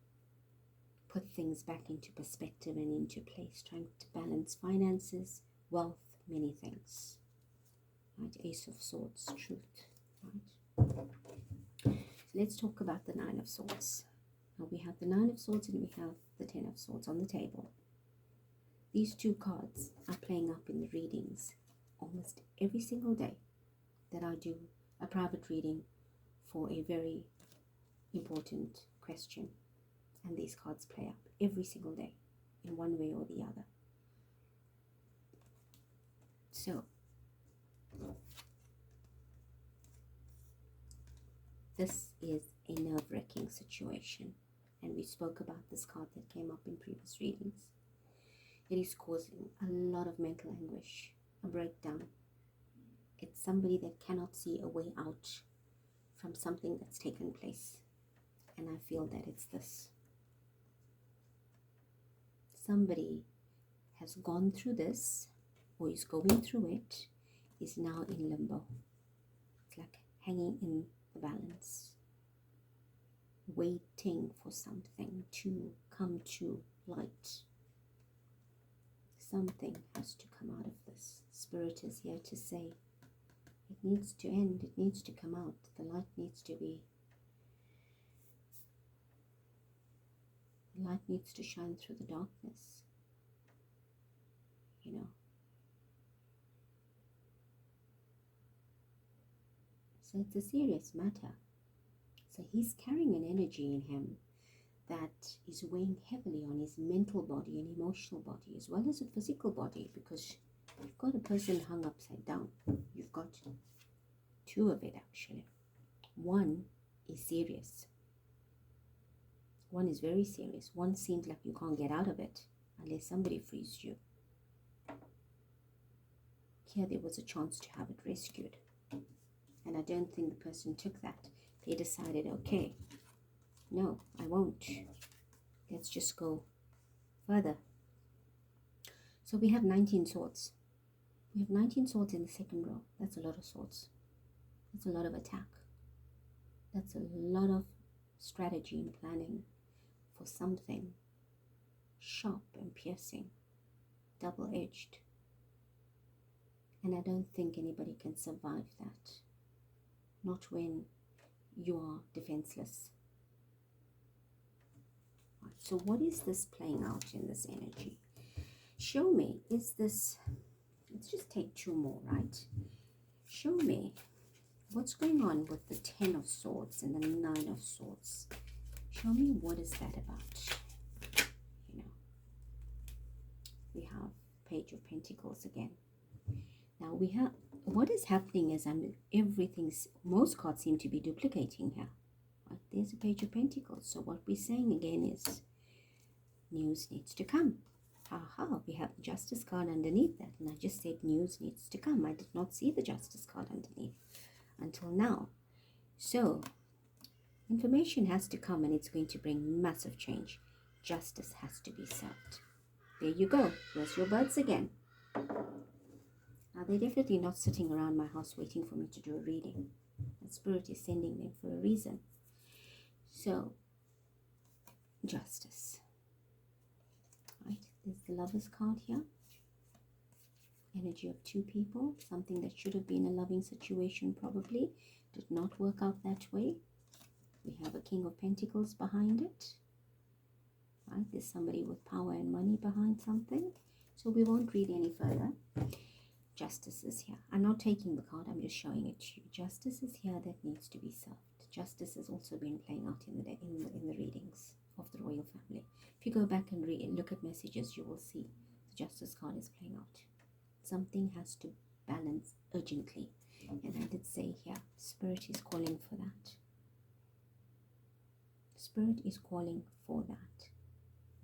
put things back into perspective and into place, trying to balance finances, wealth, many things. Right, Ace of Swords, truth. Right. Let's talk about the Nine of Swords. Now we have the Nine of Swords and we have the Ten of Swords on the table. These two cards are playing up in the readings almost every single day that I do a private reading for a very important question. And these cards play up every single day in one way or the other. So, this is a nerve-wracking situation. And we spoke about this card that came up in previous readings. It is causing a lot of mental anguish, a breakdown. It's somebody that cannot see a way out from something that's taken place. And I feel that it's this. Somebody has gone through this or is going through it, is now in limbo. It's like hanging in the balance, waiting for something to come to light. Something has to come out of this. Spirit is here to say it needs to end, it needs to come out. The light needs to be, the light needs to shine through the darkness. You know. So it's a serious matter. So he's carrying an energy in him that is weighing heavily on his mental body and emotional body as well as the physical body, because you've got a person hung upside down. You've got two of it actually. One is serious. One is very serious. One seems like you can't get out of it unless somebody frees you. Here there was a chance to have it rescued. And I don't think the person took that. They decided, okay, no, I won't. Let's just go further. So we have 19 swords. We have 19 swords in the second row. That's a lot of swords. That's a lot of attack. That's a lot of strategy and planning for something sharp and piercing, double-edged. And I don't think anybody can survive that. Not when you are defenseless. Right, so what is this playing out in this energy? Show me, is this, let's just take two more, right? Show me what's going on with the 10 of swords and the 9 of swords. Show me, what is that about? You know, we have Page of Pentacles again. Now we have, what is happening is most cards seem to be duplicating here. Right? There's a Page of Pentacles. So what we're saying again is news needs to come. Aha, we have the Justice card underneath that. And I just said news needs to come. I did not see the Justice card underneath until now. So information has to come, and it's going to bring massive change. Justice has to be served. There you go. There's your birds again. Now, they're definitely not sitting around my house waiting for me to do a reading. The Spirit is sending them for a reason. So, justice. Right, there's the Lover's card here. Energy of two people. Something that should have been a loving situation probably did not work out that way. We have a King of Pentacles behind it. Right, there's somebody with power and money behind something. So we won't read any further. Justice is here. I'm not taking the card, I'm just showing it to you. Justice is here that needs to be served. Justice has also been playing out in the readings of the royal family. If you go back and look at messages, you will see the Justice card is playing out. Something has to balance urgently. And I did say here, Spirit is calling for that. Spirit is calling for that.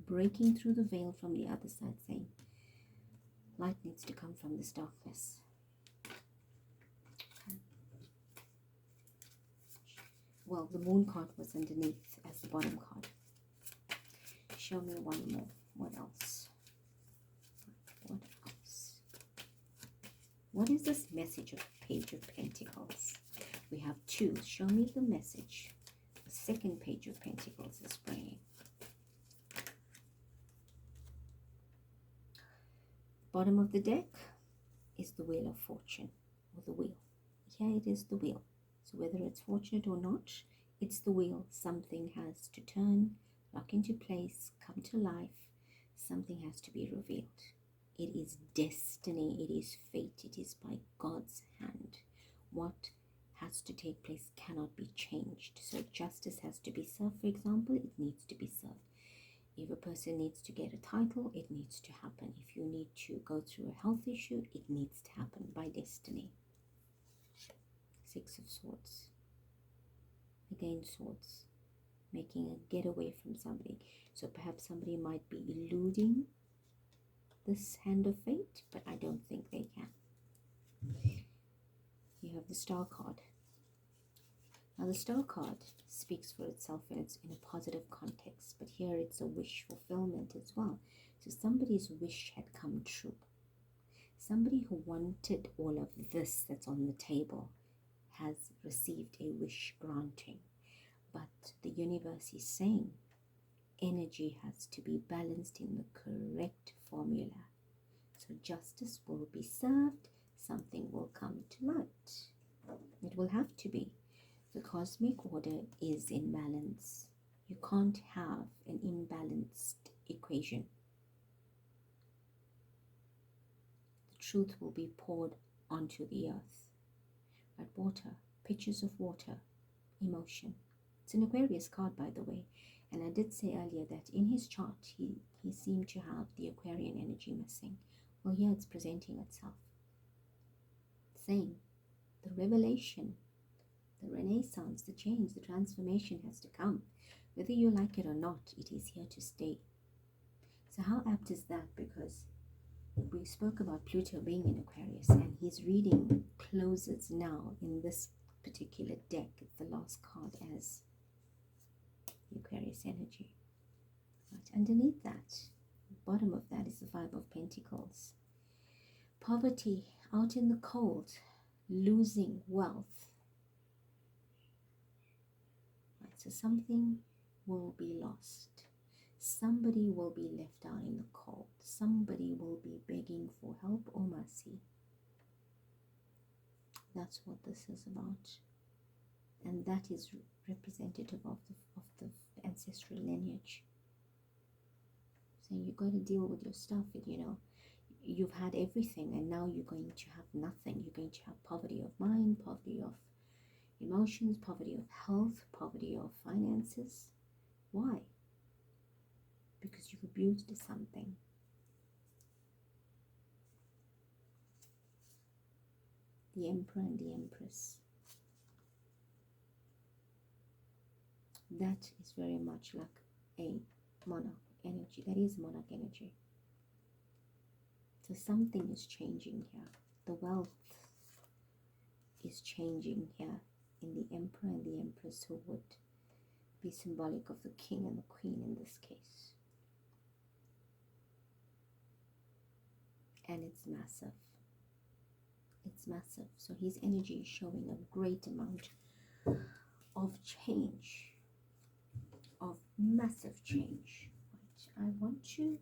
Breaking through the veil from the other side, saying, light needs to come from this darkness. Okay. Well, the Moon card was underneath as the bottom card. Show me one more. What else? What else? What is this message of Page of Pentacles? We have two. Show me the message. The second Page of Pentacles is bringing. Bottom of the deck is the Wheel of Fortune, or the wheel. Here it is, the wheel. So whether it's fortunate or not, it's the wheel. Something has to turn, lock into place, come to life. Something has to be revealed. It is destiny, it is fate, it is by God's hand. What has to take place cannot be changed. So if justice has to be served, for example, it needs to be served. If a person needs to get a title, it needs to happen. If you need to go through a health issue, it needs to happen by destiny. Six of Swords. Again, swords. Making a getaway from somebody. So perhaps somebody might be eluding this hand of fate, but I don't think they can. You have the Star card. Now the Star card speaks for itself and it's in a positive context, but here it's a wish fulfillment as well. So somebody's wish had come true. Somebody who wanted all of this that's on the table has received a wish granting. But the universe is saying energy has to be balanced in the correct formula. So justice will be served, something will come to light. It will have to be. The cosmic order is in balance. You can't have an imbalanced equation. The truth will be poured onto the earth. But water, pitchers of water, emotion, It's an Aquarius card, by the way. And I did say earlier that in his chart, he seemed to have the Aquarian energy missing. Well, here it's presenting itself. Saying the revelation, the renaissance, the change, the transformation has to come. Whether you like it or not, it is here to stay. So how apt is that? Because we spoke about Pluto being in Aquarius, and his reading closes now in this particular deck. It's the last card as the Aquarius energy. Right, underneath that, bottom of that is the Five of Pentacles. Poverty, out in the cold, losing wealth. Right, so something will be lost. Somebody will be left out in the cold. Somebody will be begging for help or mercy. That's what this is about. And that is representative of the ancestral lineage. So you've got to deal with your stuff. You know, you've had everything and now you're going to have nothing. You're going to have poverty of mind, poverty of emotions, poverty of health, poverty of finances. Why? Because you've abused something. The Emperor and the Empress. That is very much like a monarch energy. That is monarch energy. So something is changing here. The wealth is changing here in the Emperor and the Empress, who would be symbolic of the King and the Queen in this case. And it's massive. It's massive. So his energy is showing a great amount of change, of massive change. Right. I want you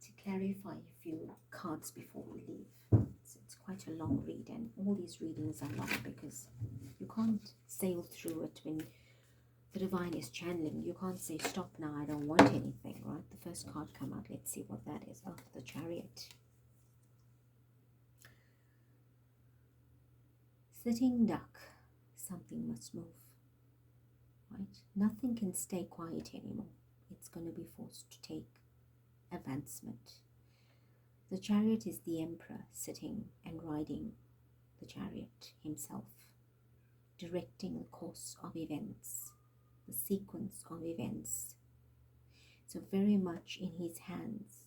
to clarify a few cards before we leave. It's quite a long read, and all these readings are long because you can't sail through it when the divine is channeling. You can't say, stop now, I don't want anything, right? The first card come out. Let's see what that is. Oh, the Chariot. Sitting duck. Something must move, right? Nothing can stay quiet anymore. It's going to be forced to take advancement. The Chariot is the Emperor sitting and riding the chariot himself, directing the course of events, the sequence of events. So very much in his hands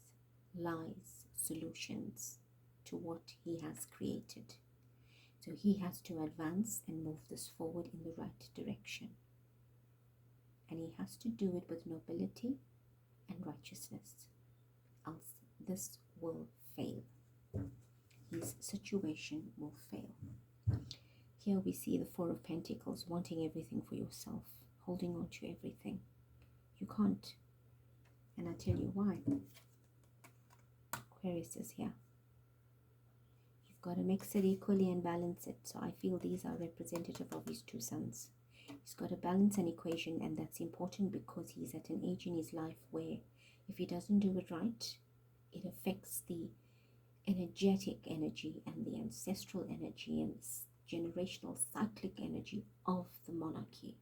lies solutions to what he has created. So he has to advance and move this forward in the right direction. And he has to do it with nobility and righteousness, else this will fail. His situation will fail. Here we see the Four of Pentacles, wanting everything for yourself, holding on to everything. You can't. And I tell you why. Aquarius is here. You've got to mix it equally and balance it. So I feel these are representative of his two sons. He's got to balance an equation, and that's important because he's at an age in his life where if he doesn't do it right, it affects the energetic energy and the ancestral energy and generational cyclic energy of the monarchy.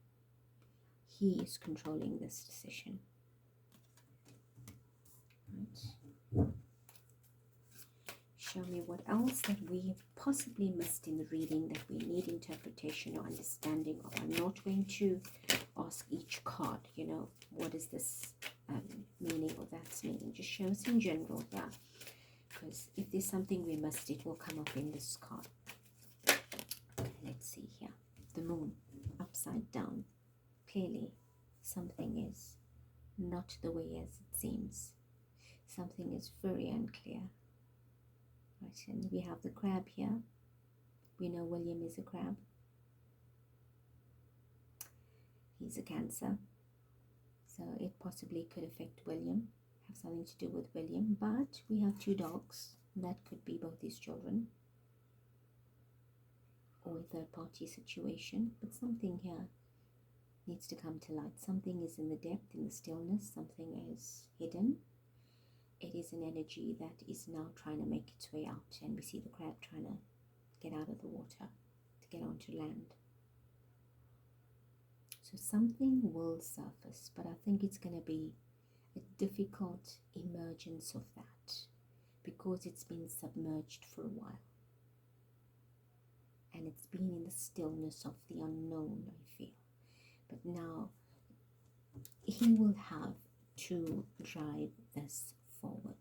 He is controlling this decision. Right. Show me what else that we have possibly missed in the reading that we need interpretation or understanding of. I'm not going to ask each card, you know, what is this meaning or that's meaning. Just show us in general, yeah. Because if there's something we missed, it will come up in this card. Let's see here. The moon, upside down. Clearly, something is not the way as it seems. Something is very unclear. Right, and we have the crab here. We know William is a crab. He's a Cancer. So it possibly could affect William, have something to do with William. But we have two dogs. That could be both his children or a third party situation. But something here needs to come to light. Something is in the depth, in the stillness. Something is hidden. It is an energy that is now trying to make its way out, and we see the crab trying to get out of the water to get onto land. So something will surface, but I think it's going to be a difficult emergence of that because it's been submerged for a while. And it's been in the stillness of the unknown, I feel. But now he will have to drive this forward.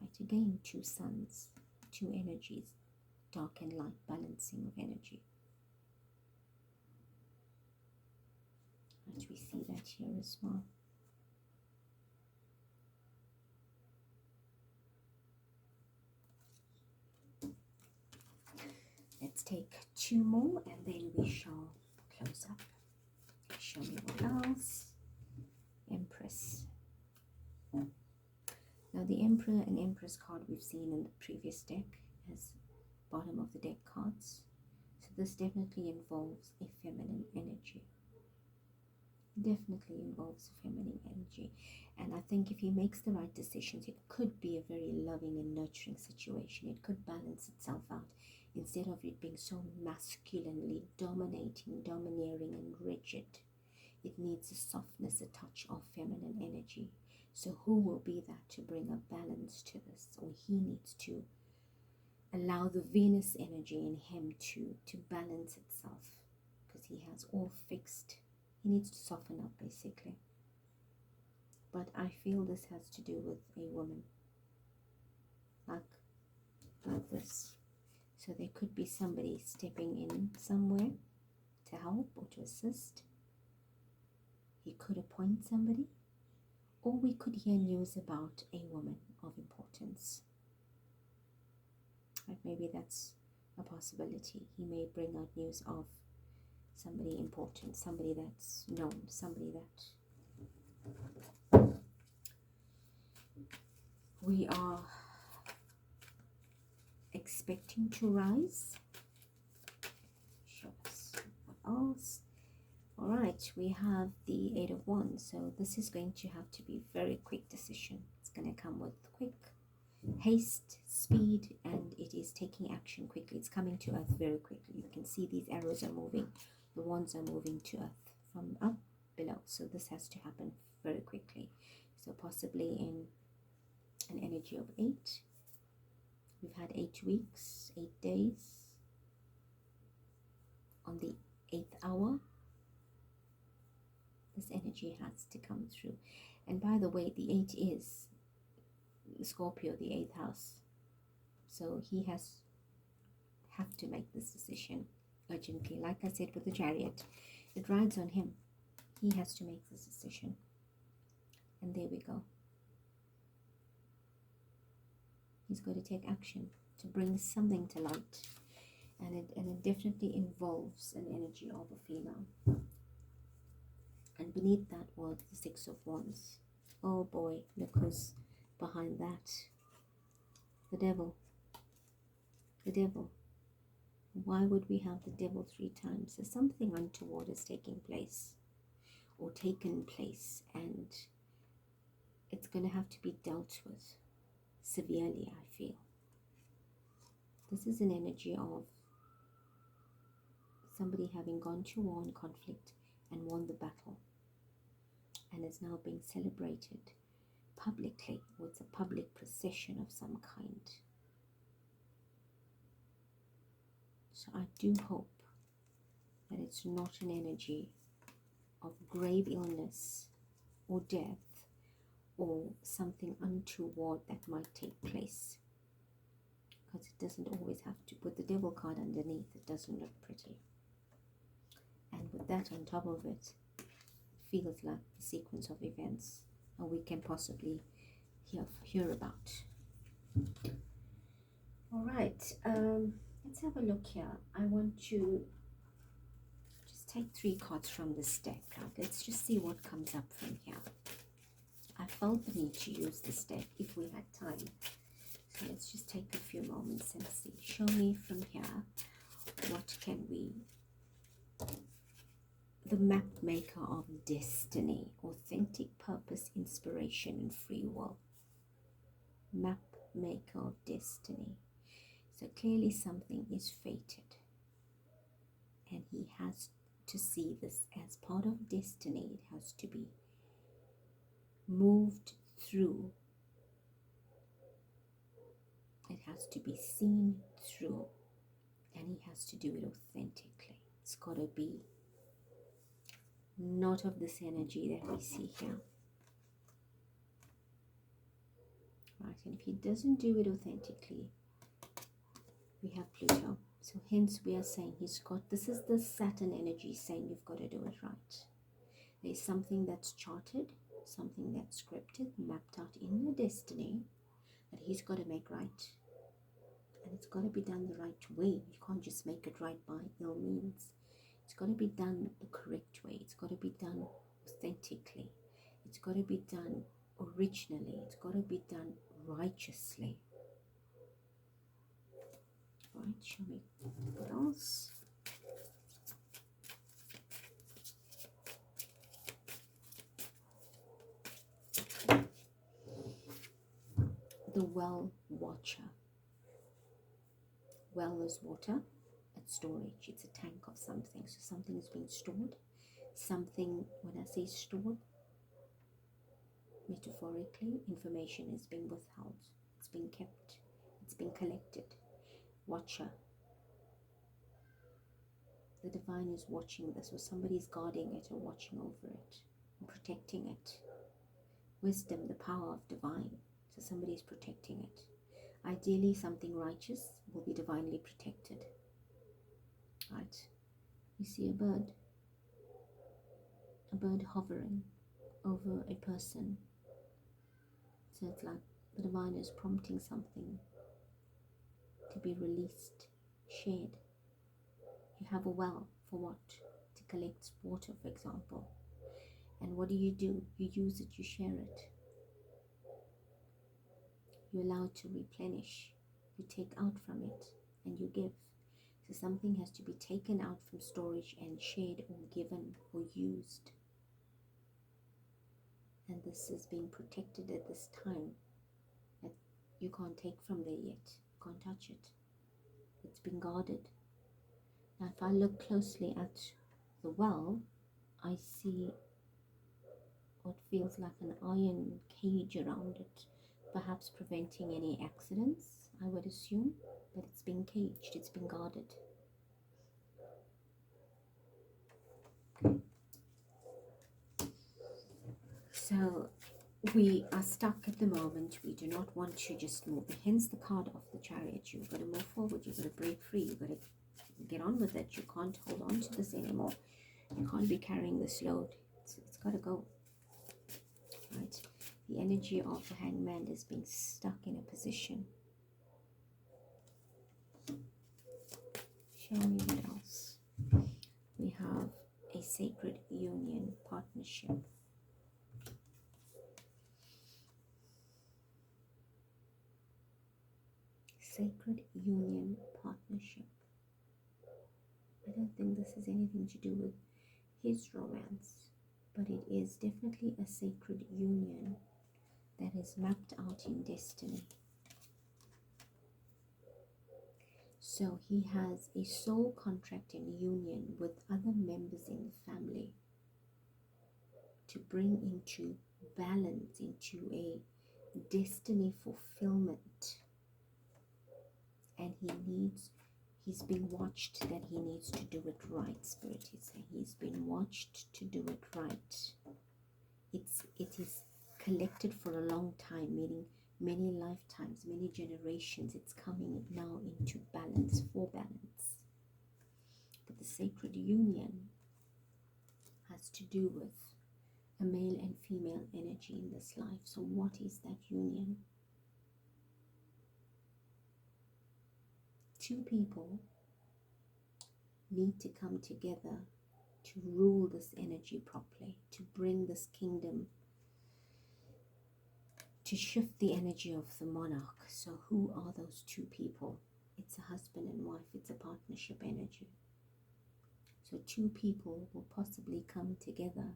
Right, again, two suns, two energies, dark and light, balancing of energy. Right, we see that here as well. Let's take two more and then we shall close up. Show me what else. Empress. Now the Emperor and Empress card we've seen in the previous deck as bottom of the deck cards. So this definitely involves a feminine energy. Definitely involves a feminine energy. And I think if he makes the right decisions, it could be a very loving and nurturing situation. It could balance itself out. Instead of it being so masculinely dominating, domineering and rigid, it needs a softness, a touch of feminine energy. So who will be that to bring a balance to this? Or he needs to allow the Venus energy in him to balance itself, because he has all fixed. He needs to soften up basically. But I feel this has to do with a woman, like this. So there could be somebody stepping in somewhere to help or to assist. He could appoint somebody, or we could hear news about a woman of importance. Like maybe that's a possibility. He may bring out news of somebody important, somebody that's known, somebody that we are expecting to rise. Show us what else. All right, we have the Eight of Wands. So this is going to have to be a very quick decision. It's going to come with quick haste, speed, and it is taking action quickly. It's coming to earth very quickly. You can see these arrows are moving. The wands are moving to earth from up below. So this has to happen very quickly. So possibly in an energy of 8. We've had 8 weeks, 8 days. On the 8th hour, this energy has to come through. And by the way, the 8 is Scorpio, the 8th house. So he have to make this decision urgently. Like I said with the Chariot, it rides on him. He has to make this decision. And there we go. He's got to take action to bring something to light. And it definitely involves an energy of a female. And beneath that was the Six of Wands. Oh boy, look who's behind that. The devil. The devil. Why would we have the devil 3 times? So something untoward is taking place, or taken place, and it's going to have to be dealt with severely, I feel. This is an energy of somebody having gone to war and conflict and won the battle, and is now being celebrated publicly with a public procession of some kind. So I do hope that it's not an energy of grave illness or death or something untoward that might take place, because it doesn't always have to. Put the devil card underneath, it doesn't look pretty. And with that on top of it, it feels like the sequence of events we can possibly hear about. All right, let's have a look here. I want to just take 3 cards from this deck. Let's just see what comes up from here. I felt the need to use this deck if we had time. So let's just take a few moments and see. Show me from here, what can we... The map maker of destiny, authentic purpose, inspiration, and free will. Map maker of destiny. So clearly something is fated, and he has to see this as part of destiny. It has to be moved through. It has to be seen through. And he has to do it authentically. It's got to be not of this energy that we see here. Right, and if he doesn't do it authentically, we have Pluto. So hence we are saying he's got, this is the Saturn energy saying you've got to do it right. There's something that's charted, something that's scripted, mapped out in the destiny that he's got to make right. And it's got to be done the right way. You can't just make it right by ill means. It's got to be done the correct way. It's got to be done authentically. It's got to be done originally. It's got to be done righteously. Right, show me what else. The well watcher. Well is water, it's storage, it's a tank of something. So something is being stored. Something, when I say stored, metaphorically, information is being withheld. It's being kept. It's being collected. Watcher. The divine is watching this, or somebody is guarding it or watching over it and protecting it. Wisdom, the power of divine. So somebody is protecting it. Ideally, something righteous will be divinely protected. Right? You see a bird hovering over a person. So it's like the divine is prompting something to be released, shared. You have a well for what? To collect water, for example. And what do? You use it, you share it. You allow it to replenish. You take out from it and you give. So something has to be taken out from storage and shared or given or used. And this is being protected at this time. That you can't take from there yet. You can't touch it. It's been guarded. Now if I look closely at the well, I see what feels like an iron cage around it, perhaps preventing any accidents, I would assume, but it's been caged, it's been guarded. Okay. So we are stuck at the moment. We do not want to just move. Hence the card of the Chariot. You've got to move forward. You've got to break free. You've got to get on with it. You can't hold on to this anymore. You can't be carrying this load. It's got to go. Right? The energy of the Hangman is being stuck in a position. Show me what else. We have a sacred union, partnership. Sacred union, partnership. I don't think this has anything to do with his romance, but it is definitely a sacred union that is mapped out in destiny. So he has a soul contract and union with other members in the family to bring into balance, into a destiny fulfillment. And he's been watched that he needs to do it right, Spirit is saying. He's been watched to do it right. It is collected for a long time, meaning many lifetimes, many generations. It's coming now into balance, for balance. But the sacred union has to do with a male and female energy in this life. So what is that union? Two people need to come together to rule this energy properly, to bring this kingdom, to shift the energy of the monarch. So who are those two people? It's a husband and wife. It's a partnership energy. So two people will possibly come together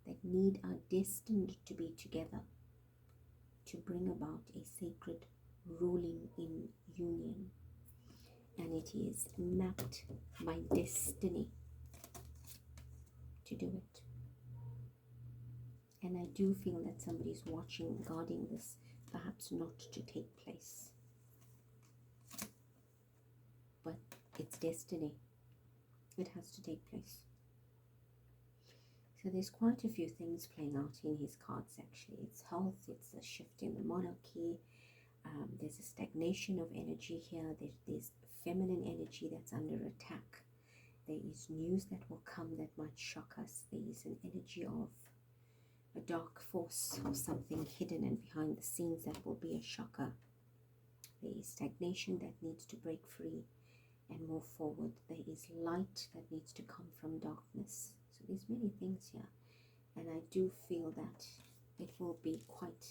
that are destined to be together to bring about a sacred ruling in union. And it is mapped by destiny. to do it. And I do feel that somebody's watching, guarding this, perhaps not to take place. But it's destiny. It has to take place. So there's quite a few things playing out in his cards actually. It's health, it's a shift in the monarchy. There's a stagnation of energy here. There's feminine energy that's under attack. There is news that will come that might shock us. There is an energy of a dark force or something hidden and behind the scenes that will be a shocker. There is stagnation that needs to break free and move forward. There is light that needs to come from darkness. So there's many things here. And I do feel that it will be quite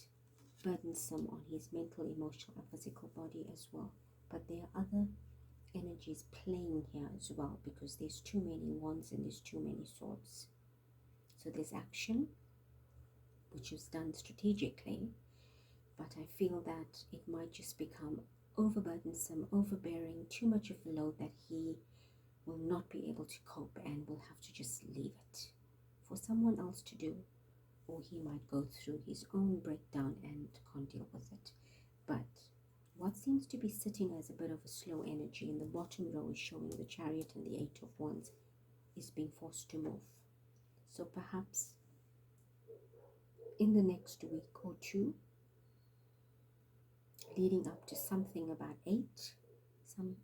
burdensome on his mental, emotional, and physical body as well. But there are other energies playing here as well, because there's too many wands and there's too many swords. So there's action, which is done strategically, but I feel that it might just become overburdensome, overbearing, too much of a load that he will not be able to cope and will have to just leave it for someone else to do, or he might go through his own breakdown and can't deal with it. But what seems to be sitting as a bit of a slow energy in the bottom row is showing the Chariot and the Eight of Wands is being forced to move. So perhaps in the next week or two, leading up to something about 8, some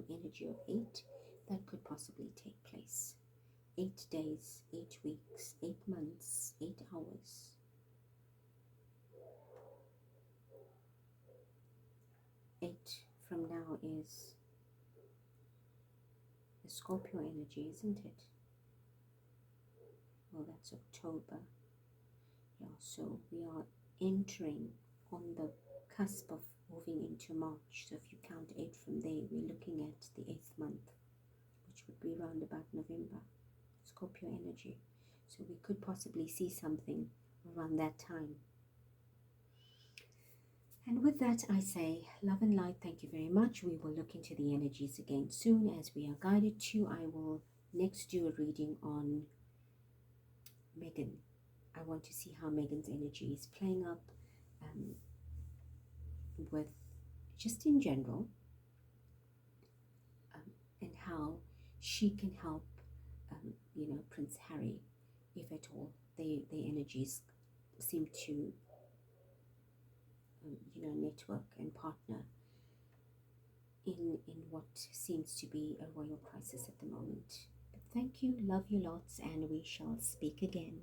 energy of 8, that could possibly take place. 8 days, 8 weeks, 8 months, 8 hours. Eight from now is the Scorpio energy, isn't it? Well, that's October. Yeah, so we are entering on the cusp of moving into March. So if you count 8 from there, we're looking at the 8th month, which would be around about November. Scorpio energy. So we could possibly see something around that time. And with that, I say love and light. Thank you very much. We will look into the energies again soon as we are guided to. I will next do a reading on Megan. I want to see how Megan's energy is playing up with just in general, and how she can help Prince Harry, if at all their energies seem to network and partner in what seems to be a royal crisis at the moment. But thank you, love you lots, and we shall speak again.